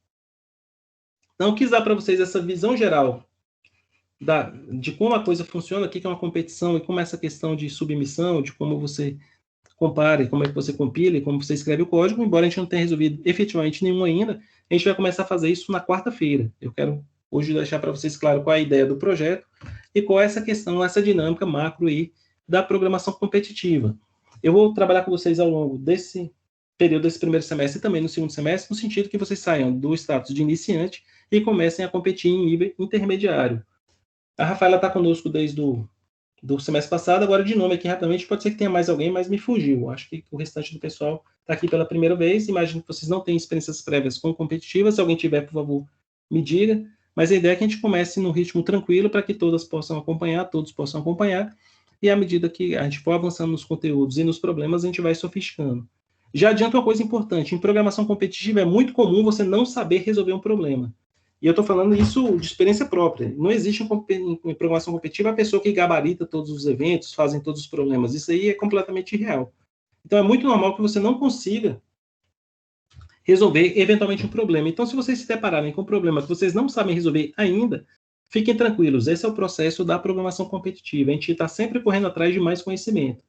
Então, eu quis dar para vocês essa visão geral de como a coisa funciona, o que é uma competição e como essa questão de submissão, de como você compare, como é que você compila e como você escreve o código, embora a gente não tenha resolvido efetivamente nenhum ainda, a gente vai começar a fazer isso na quarta-feira. Eu quero hoje deixar para vocês claro qual é a ideia do projeto e qual é essa questão, essa dinâmica macro aí da programação competitiva. Eu vou trabalhar com vocês ao longo desse período, desse primeiro semestre e também no segundo semestre, no sentido que vocês saiam do status de iniciante e comecem a competir em nível intermediário. A Rafaela está conosco desde do semestre passado, agora de nome aqui rapidamente, pode ser que tenha mais alguém, mas me fugiu. Acho que o restante do pessoal está aqui pela primeira vez. Imagino que vocês não têm experiências prévias com competitivas. Se alguém tiver, por favor, me diga. Mas a ideia é que a gente comece num ritmo tranquilo para que todas possam acompanhar, todos possam acompanhar. E à medida que a gente for avançando nos conteúdos e nos problemas, a gente vai sofisticando. Já adianto uma coisa importante: em programação competitiva é muito comum você não saber resolver um problema. E eu estou falando isso de experiência própria. Não existe em programação competitiva a pessoa que gabarita todos os eventos, fazem todos os problemas. Isso aí é completamente irreal. Então, é muito normal que você não consiga resolver eventualmente um problema. Então, se vocês se depararem com um problema que vocês não sabem resolver ainda, fiquem tranquilos. Esse é o processo da programação competitiva. A gente está sempre correndo atrás de mais conhecimento.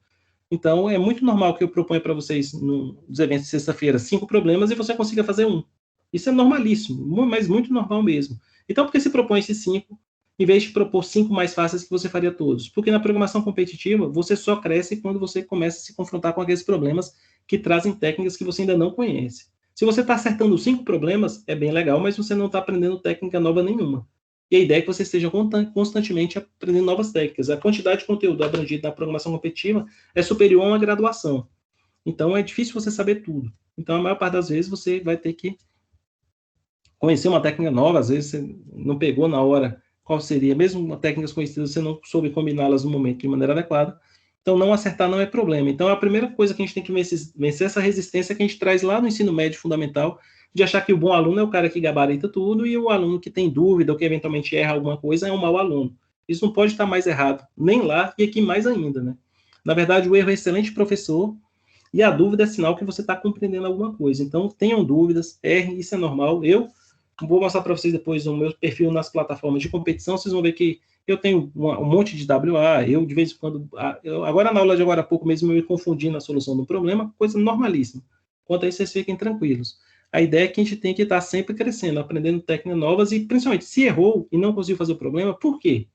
Então, é muito normal que eu proponha para vocês, nos eventos de sexta-feira, 5 problemas e você consiga fazer um. Isso é normalíssimo, mas muito normal mesmo. Então, por que se propõe esses 5, em vez de propor 5 mais fáceis que você faria todos? Porque na programação competitiva, você só cresce quando você começa a se confrontar com aqueles problemas que trazem técnicas que você ainda não conhece. Se você está acertando 5 problemas, é bem legal, mas você não está aprendendo técnica nova nenhuma. E a ideia é que você esteja constantemente aprendendo novas técnicas. A quantidade de conteúdo abrangido na programação competitiva é superior a uma graduação. Então, é difícil você saber tudo. Então, a maior parte das vezes, você vai ter que conhecer uma técnica nova. Às vezes, você não pegou na hora qual seria. Mesmo técnicas conhecidas, você não soube combiná-las no momento de maneira adequada. Então, não acertar não é problema. Então, a primeira coisa que a gente tem que vencer essa resistência que a gente traz lá no ensino médio fundamental, de achar que o bom aluno é o cara que gabarita tudo e o aluno que tem dúvida ou que eventualmente erra alguma coisa é um mau aluno. Isso não pode estar mais errado, nem lá e aqui mais ainda, né? Na verdade, o erro é excelente professor e a dúvida é sinal que você está compreendendo alguma coisa. Então, tenham dúvidas, errem, isso é normal. Eu vou mostrar para vocês depois o meu perfil nas plataformas de competição, vocês vão ver que eu tenho um monte de WA, eu de vez em quando, agora na aula de agora há pouco mesmo, eu me confundi na solução do problema, coisa normalíssima. Quanto a isso, vocês fiquem tranquilos. A ideia é que a gente tem que estar sempre crescendo, aprendendo técnicas novas e, principalmente, se errou e não conseguiu fazer o problema, por quê?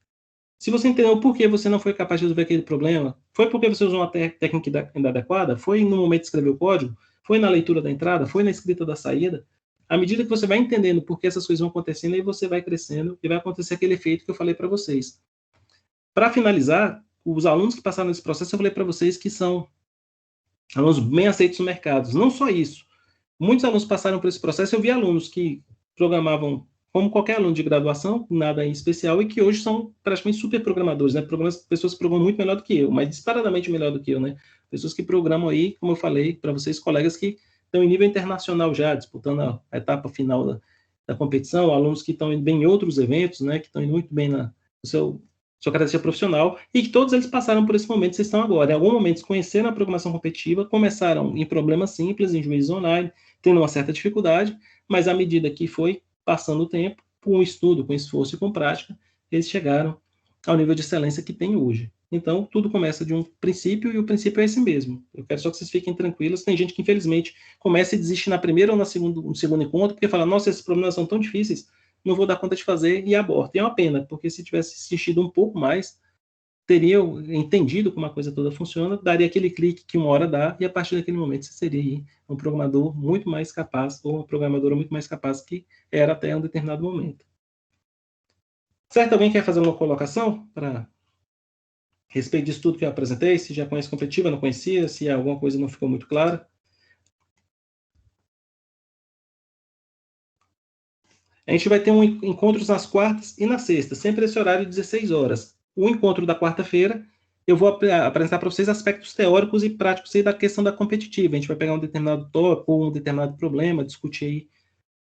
Se você entendeu por que você não foi capaz de resolver aquele problema, foi porque você usou uma técnica inadequada? Foi no momento de escrever o código? Foi na leitura da entrada? Foi na escrita da saída? À medida que você vai entendendo por que essas coisas vão acontecendo, aí você vai crescendo e vai acontecer aquele efeito que eu falei para vocês. Para finalizar, os alunos que passaram nesse processo, eu falei para vocês que são alunos bem aceitos no mercado. Não só isso. Muitos alunos passaram por esse processo. Eu vi alunos que programavam como qualquer aluno de graduação, nada em especial, e que hoje são praticamente super programadores, né? Pessoas que programam muito melhor do que eu, mas disparadamente melhor do que eu, né? Pessoas que programam aí, como eu falei para vocês, colegas que estão em nível internacional já, disputando a etapa final da competição, alunos que estão indo bem em outros eventos, né? Que estão indo muito bem na sua característica profissional, e que todos eles passaram por esse momento que vocês estão agora. Em algum momento, conheceram a programação competitiva, começaram em problemas simples, em juízes online, tendo uma certa dificuldade, mas à medida que foi passando o tempo, com estudo, com esforço e com prática, eles chegaram ao nível de excelência que tem hoje. Então, tudo começa de um princípio, e o princípio é esse mesmo. Eu quero só que vocês fiquem tranquilos. Tem gente que, infelizmente, começa a desistir na primeira ou no segundo encontro, porque fala, nossa, esses problemas são tão difíceis, não vou dar conta de fazer, e aborta. E é uma pena, porque se tivesse insistido um pouco mais, teria entendido como a coisa toda funciona, daria aquele clique que uma hora dá, e a partir daquele momento você seria aí um programador muito mais capaz, ou uma programadora muito mais capaz que era até um determinado momento. Certo? Alguém quer fazer uma colocação para respeito disso tudo que eu apresentei? Se já conhece competitiva, não conhecia, se alguma coisa não ficou muito clara? A gente vai ter encontros nas quartas e na sexta, sempre esse horário de 16 horas. O encontro da quarta-feira, eu vou apresentar para vocês aspectos teóricos e práticos aí da questão da competitiva. A gente vai pegar um determinado tópico ou um determinado problema, discutir aí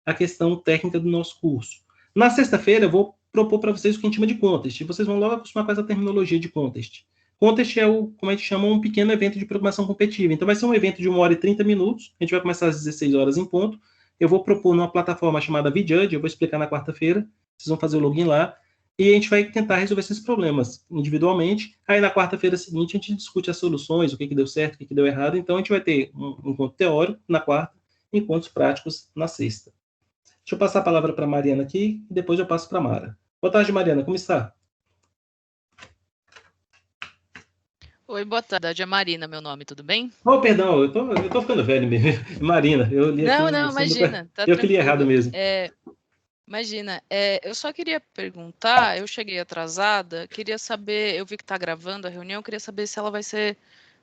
a questão técnica do nosso curso. Na sexta-feira, eu vou propor para vocês o que a gente chama de contest. Vocês vão logo acostumar com essa terminologia de contest. Contest é como a gente chama, um pequeno evento de programação competitiva. Então, vai ser um evento de 1 hora e 30 minutos. A gente vai começar às 16 horas em ponto. Eu vou propor numa plataforma chamada VJudge, eu vou explicar na quarta-feira. Vocês vão fazer o login lá. E a gente vai tentar resolver esses problemas individualmente. Aí, na quarta-feira seguinte, a gente discute as soluções, o que deu certo, o que deu errado. Então, a gente vai ter um encontro teórico na quarta e encontros práticos na sexta. Deixa eu passar a palavra para a Mariana aqui, e depois eu passo para a Mara. Boa tarde, Mariana, como está? Oi, boa tarde, é Marina meu nome, tudo bem? Oh, perdão, eu tô ficando velho mesmo. Marina, eu li aqui... Não, imagina, tá eu que li errado mesmo. Imagina, eu só queria perguntar, eu cheguei atrasada, queria saber, eu vi que está gravando a reunião, queria saber se ela vai ser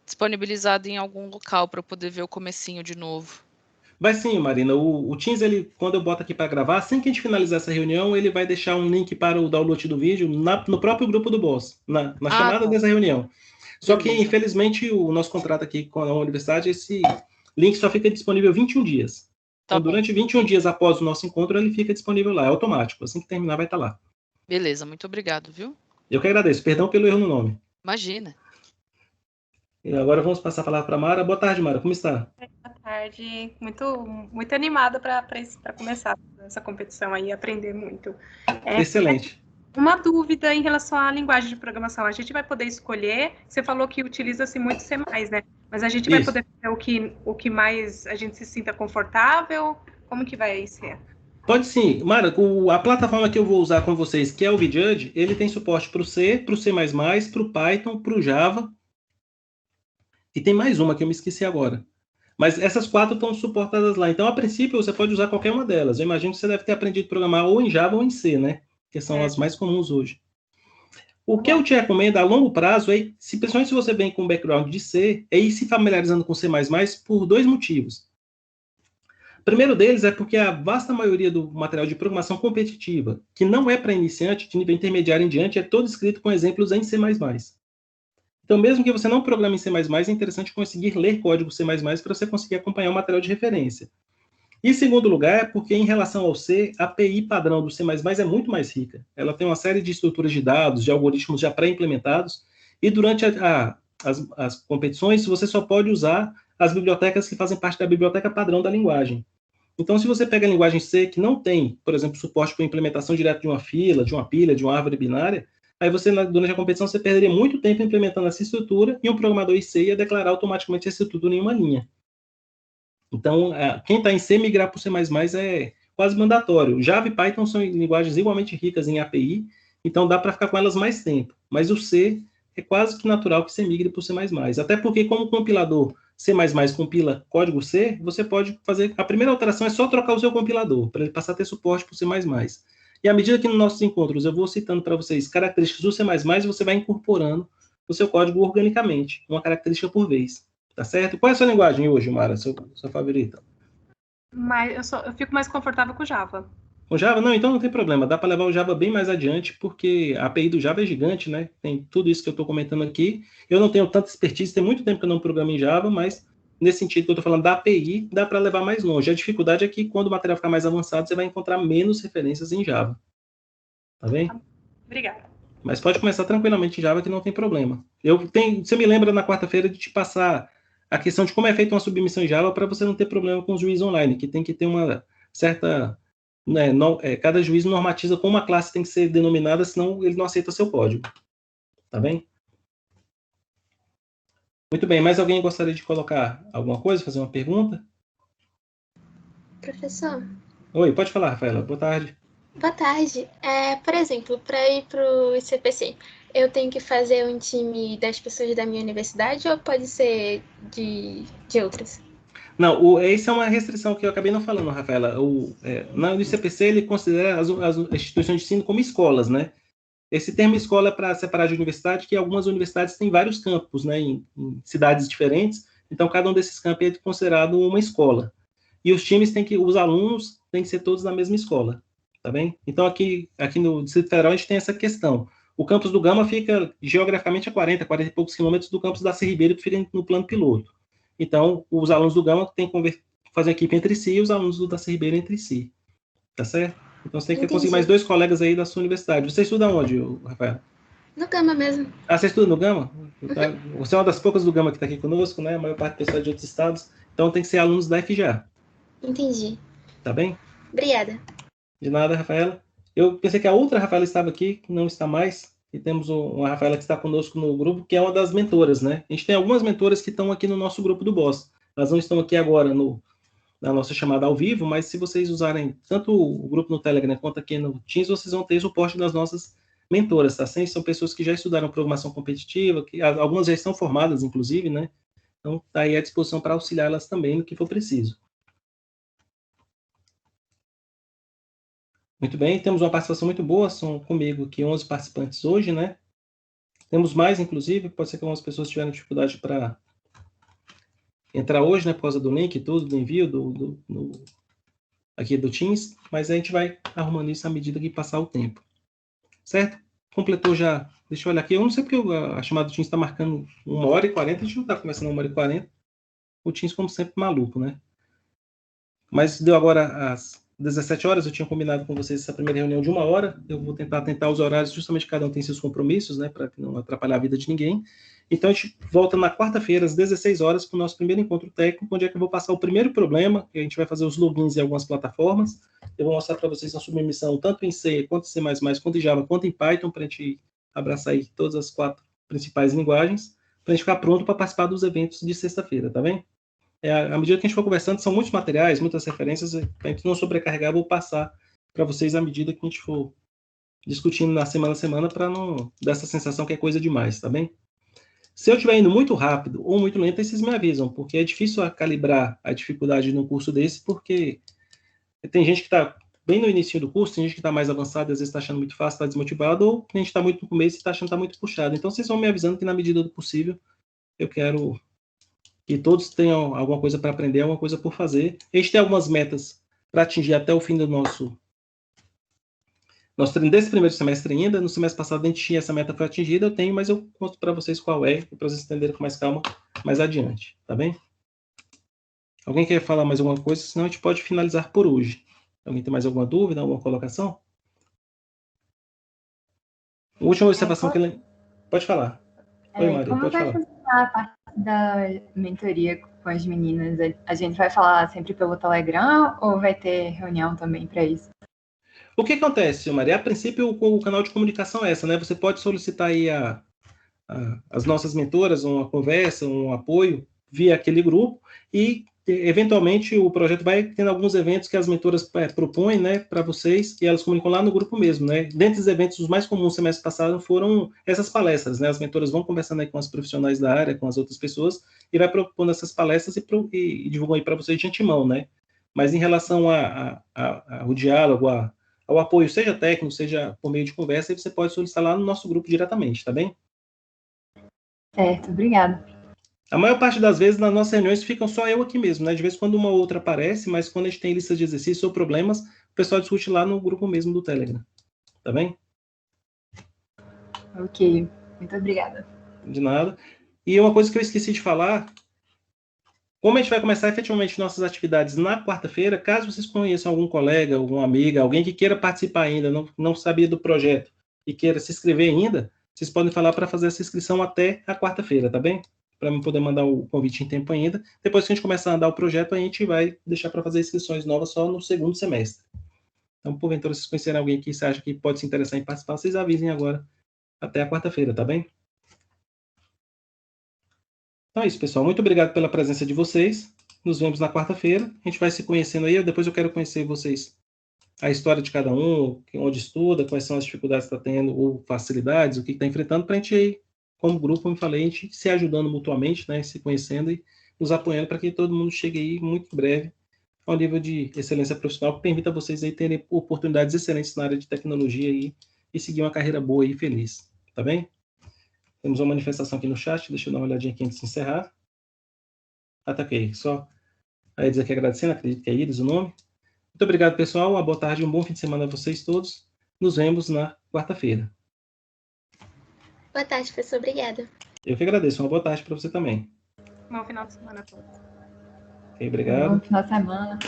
disponibilizada em algum local para eu poder ver o comecinho de novo. Vai sim, Marina. O Teams, quando eu boto aqui para gravar, assim que a gente finalizar essa reunião, ele vai deixar um link para o download do vídeo no próprio grupo do Boss, na chamada tá. dessa reunião. Só Beleza. que, infelizmente, o nosso contrato aqui com a universidade, esse link só fica disponível 21 dias. Então, durante 21 dias após o nosso encontro, ele fica disponível lá, é automático. Assim que terminar, vai estar lá. Beleza, muito obrigado, viu? Eu que agradeço. Perdão pelo erro no nome. Imagina. E agora vamos passar a palavra para a Mara. Boa tarde, Mara. Como está? Boa tarde. Muito animada para começar essa competição aí e aprender muito. Excelente. Uma dúvida em relação à linguagem de programação. A gente vai poder escolher, você falou que utiliza-se muito C++, né? Mas a gente vai poder fazer o que mais a gente se sinta confortável? Como que vai ser? Pode sim. Mara, a plataforma que eu vou usar com vocês, que é o VJudge, ele tem suporte para o C, para o C++, para o Python, para o Java. E tem mais uma que eu me esqueci agora. Mas essas 4 estão suportadas lá. Então, a princípio, você pode usar qualquer uma delas. Eu imagino que você deve ter aprendido a programar ou em Java ou em C, né? Que são as mais comuns hoje. O que eu te recomendo a longo prazo é, principalmente se você vem com um background de C, é ir se familiarizando com C++ por 2 motivos. O primeiro deles é porque a vasta maioria do material de programação competitiva, que não é para iniciante, de nível intermediário em diante, é todo escrito com exemplos em C++. Então, mesmo que você não programe em C++, é interessante conseguir ler código C++ para você conseguir acompanhar o material de referência. E, em segundo lugar, é porque, em relação ao C, a API padrão do C++ é muito mais rica. Ela tem uma série de estruturas de dados, de algoritmos já pré-implementados, e durante as competições, você só pode usar as bibliotecas que fazem parte da biblioteca padrão da linguagem. Então, se você pega a linguagem C, que não tem, por exemplo, suporte para implementação direta de uma fila, de uma pilha, de uma árvore binária, aí você, durante a competição, você perderia muito tempo implementando essa estrutura, e um programador em C ia declarar automaticamente essa estrutura em uma linha. Então, quem está em C, migrar para o C++ é quase mandatório. Java e Python são linguagens igualmente ricas em API, então dá para ficar com elas mais tempo. Mas o C é quase que natural que você migre para o C++. Até porque, como o compilador C++ compila código C, você pode fazer... A primeira alteração é só trocar o seu compilador, para ele passar a ter suporte para o C++. E à medida que nos nossos encontros eu vou citando para vocês características do C++, você vai incorporando o seu código organicamente, uma característica por vez. Tá certo? Qual é a sua linguagem hoje, Mara, sua favorita? Mas eu fico mais confortável com Java. Com Java? Não, então não tem problema. Dá para levar o Java bem mais adiante, porque a API do Java é gigante, né? Tem tudo isso que eu estou comentando aqui. Eu não tenho tanta expertise, tem muito tempo que eu não programo em Java, mas nesse sentido que eu estou falando da API, dá para levar mais longe. A dificuldade é que quando o material ficar mais avançado, você vai encontrar menos referências em Java. Tá bem? Obrigada. Mas pode começar tranquilamente em Java, que não tem problema. Você me lembra na quarta-feira de te passar a questão de como é feita uma submissão em Java para você não ter problema com os juízes online, que tem que ter uma certa... Né, cada juiz normatiza como uma classe tem que ser denominada, senão ele não aceita seu código. Tá bem? Muito bem. Mais alguém gostaria de colocar alguma coisa, fazer uma pergunta? Professor? Oi, pode falar, Rafaela. Boa tarde. Boa tarde. Por exemplo, para ir para o ICPC, eu tenho que fazer um time das pessoas da minha universidade ou pode ser de outras? Não, essa é uma restrição que eu acabei não falando, Rafaela. No ICPC, ele considera as instituições de ensino como escolas, né? Esse termo escola é para separar de universidade, que algumas universidades têm vários campos, né, em cidades diferentes, então cada um desses campos é considerado uma escola. E os alunos têm que ser todos na mesma escola. tá bem? Então, aqui no Distrito Federal, a gente tem essa questão. O campus do Gama fica geograficamente a 40 e poucos quilômetros do campus da Serra Ribeiro, que fica no plano piloto. Então, os alunos do Gama têm que fazer equipe entre si e os alunos do da Serra Ribeiro entre si. Tá certo? Então, você tem que conseguir mais 2 colegas aí da sua universidade. Você estuda onde, Rafael? No Gama mesmo. Ah, você estuda no Gama? Você é uma das poucas do Gama que está aqui conosco, né? A maior parte do pessoal é de outros estados. Então, tem que ser alunos da FGA. Entendi. Tá bem? Obrigada. De nada, Rafaela. Eu pensei que a outra Rafaela estava aqui, que não está mais. E temos uma Rafaela que está conosco no grupo, que é uma das mentoras, né? A gente tem algumas mentoras que estão aqui no nosso grupo do Boss. Elas não estão aqui agora na nossa chamada ao vivo, mas se vocês usarem tanto o grupo no Telegram quanto aqui no Teams, vocês vão ter suporte das nossas mentoras, tá? São pessoas que já estudaram programação competitiva, que algumas já estão formadas, inclusive, né? Então, está aí à disposição para auxiliá-las também no que for preciso. Muito bem, temos uma participação muito boa, são comigo aqui 11 participantes hoje, né? Temos mais, inclusive, pode ser que algumas pessoas tiveram dificuldade para entrar hoje, né, por causa do link e tudo, do envio aqui do Teams, mas a gente vai arrumando isso à medida que passar o tempo. Certo? Completou já, deixa eu olhar aqui, eu não sei porque a chamada do Teams está marcando 1h40, a gente não está começando 1h40, o Teams, como sempre, maluco, né? Mas deu agora às 17 horas, eu tinha combinado com vocês essa primeira reunião de 1 hora, eu vou tentar os horários, justamente cada um tem seus compromissos, né, para não atrapalhar a vida de ninguém. Então, a gente volta na quarta-feira, às 16 horas, para o nosso primeiro encontro técnico, onde é que eu vou passar o primeiro problema, que a gente vai fazer os logins em algumas plataformas. Eu vou mostrar para vocês a submissão, tanto em C, quanto em C++, quanto em Java, quanto em Python, para a gente abraçar aí todas as 4 principais linguagens, para a gente ficar pronto para participar dos eventos de sexta-feira, tá bem? À medida que a gente for conversando, são muitos materiais, muitas referências, para a gente não sobrecarregar, vou passar para vocês à medida que a gente for discutindo na semana a semana, para não dar essa sensação que é coisa demais, tá bem? Se eu estiver indo muito rápido ou muito lento, vocês me avisam, porque é difícil calibrar a dificuldade num curso desse, porque tem gente que está bem no início do curso, tem gente que está mais avançada, às vezes está achando muito fácil, está desmotivado, ou tem gente que está muito no começo e está achando que está muito puxado. Então, vocês vão me avisando que, na medida do possível, eu quero que todos tenham alguma coisa para aprender, alguma coisa por fazer. A gente tem algumas metas para atingir até o fim do nosso treino desse primeiro semestre ainda. No semestre passado a gente tinha essa meta foi atingida, eu tenho, mas eu mostro para vocês qual é, para vocês entenderem com mais calma mais adiante, tá bem? Alguém quer falar mais alguma coisa? Senão a gente pode finalizar por hoje. Alguém tem mais alguma dúvida, alguma colocação? A última observação que ele... Pode falar. Oi, Maria, como pode vai falar. funcionar a parte da mentoria com as meninas? A gente vai falar sempre pelo Telegram ou vai ter reunião também para isso? O que acontece, Maria? A princípio, o canal de comunicação é essa, né? Você pode solicitar aí as nossas mentoras, uma conversa, um apoio via aquele grupo e, eventualmente, o projeto vai tendo alguns eventos que as mentoras propõem, né, para vocês e elas comunicam lá no grupo mesmo, né? Dentre os eventos, os mais comuns no semestre passado foram essas palestras, né? As mentoras vão conversando aí com os profissionais da área, com as outras pessoas e vai propondo essas palestras e divulgam aí para vocês de antemão, né? Mas em relação ao diálogo, ao apoio, seja técnico, seja por meio de conversa, aí você pode solicitar lá no nosso grupo diretamente, tá bem? Certo, obrigada. A maior parte das vezes, nas nossas reuniões, ficam só eu aqui mesmo, né? De vez em quando uma ou outra aparece, mas quando a gente tem listas de exercícios ou problemas, o pessoal discute lá no grupo mesmo do Telegram. Tá bem? Ok, muito obrigada. De nada. E uma coisa que eu esqueci de falar, como a gente vai começar efetivamente nossas atividades na quarta-feira, caso vocês conheçam algum colega, alguma amiga, alguém que queira participar ainda, não sabia do projeto e queira se inscrever ainda, vocês podem falar para fazer essa inscrição até a quarta-feira, tá bem? Para eu poder mandar o convite em tempo ainda. Depois que a gente começar a andar o projeto, a gente vai deixar para fazer inscrições novas só no segundo semestre. Então, porventura, se vocês conhecerem alguém que você acha que pode se interessar em participar, vocês avisem agora até a quarta-feira, tá bem? Então é isso, pessoal. Muito obrigado pela presença de vocês. Nos vemos na quarta-feira. A gente vai se conhecendo aí. Depois eu quero conhecer vocês, a história de cada um, onde estuda, quais são as dificuldades que está tendo, ou facilidades, o que está enfrentando, para a gente aí, como grupo, como eu falei, a gente se ajudando mutuamente, né, se conhecendo e nos apoiando para que todo mundo chegue aí muito breve ao nível de excelência profissional que permita vocês aí terem oportunidades excelentes na área de tecnologia aí, e seguir uma carreira boa e feliz. Tá bem? Temos uma manifestação aqui no chat, deixa eu dar uma olhadinha aqui antes de encerrar. Ah, tá ok. Só a Iris aqui agradecendo, acredito que é Iris o nome. Muito obrigado, pessoal. Uma boa tarde, um bom fim de semana a vocês todos. Nos vemos na quarta-feira. Boa tarde, professor. Obrigada. Eu que agradeço. Uma boa tarde para você também. Bom final de semana a todos. Ok, obrigado. Bom final de semana.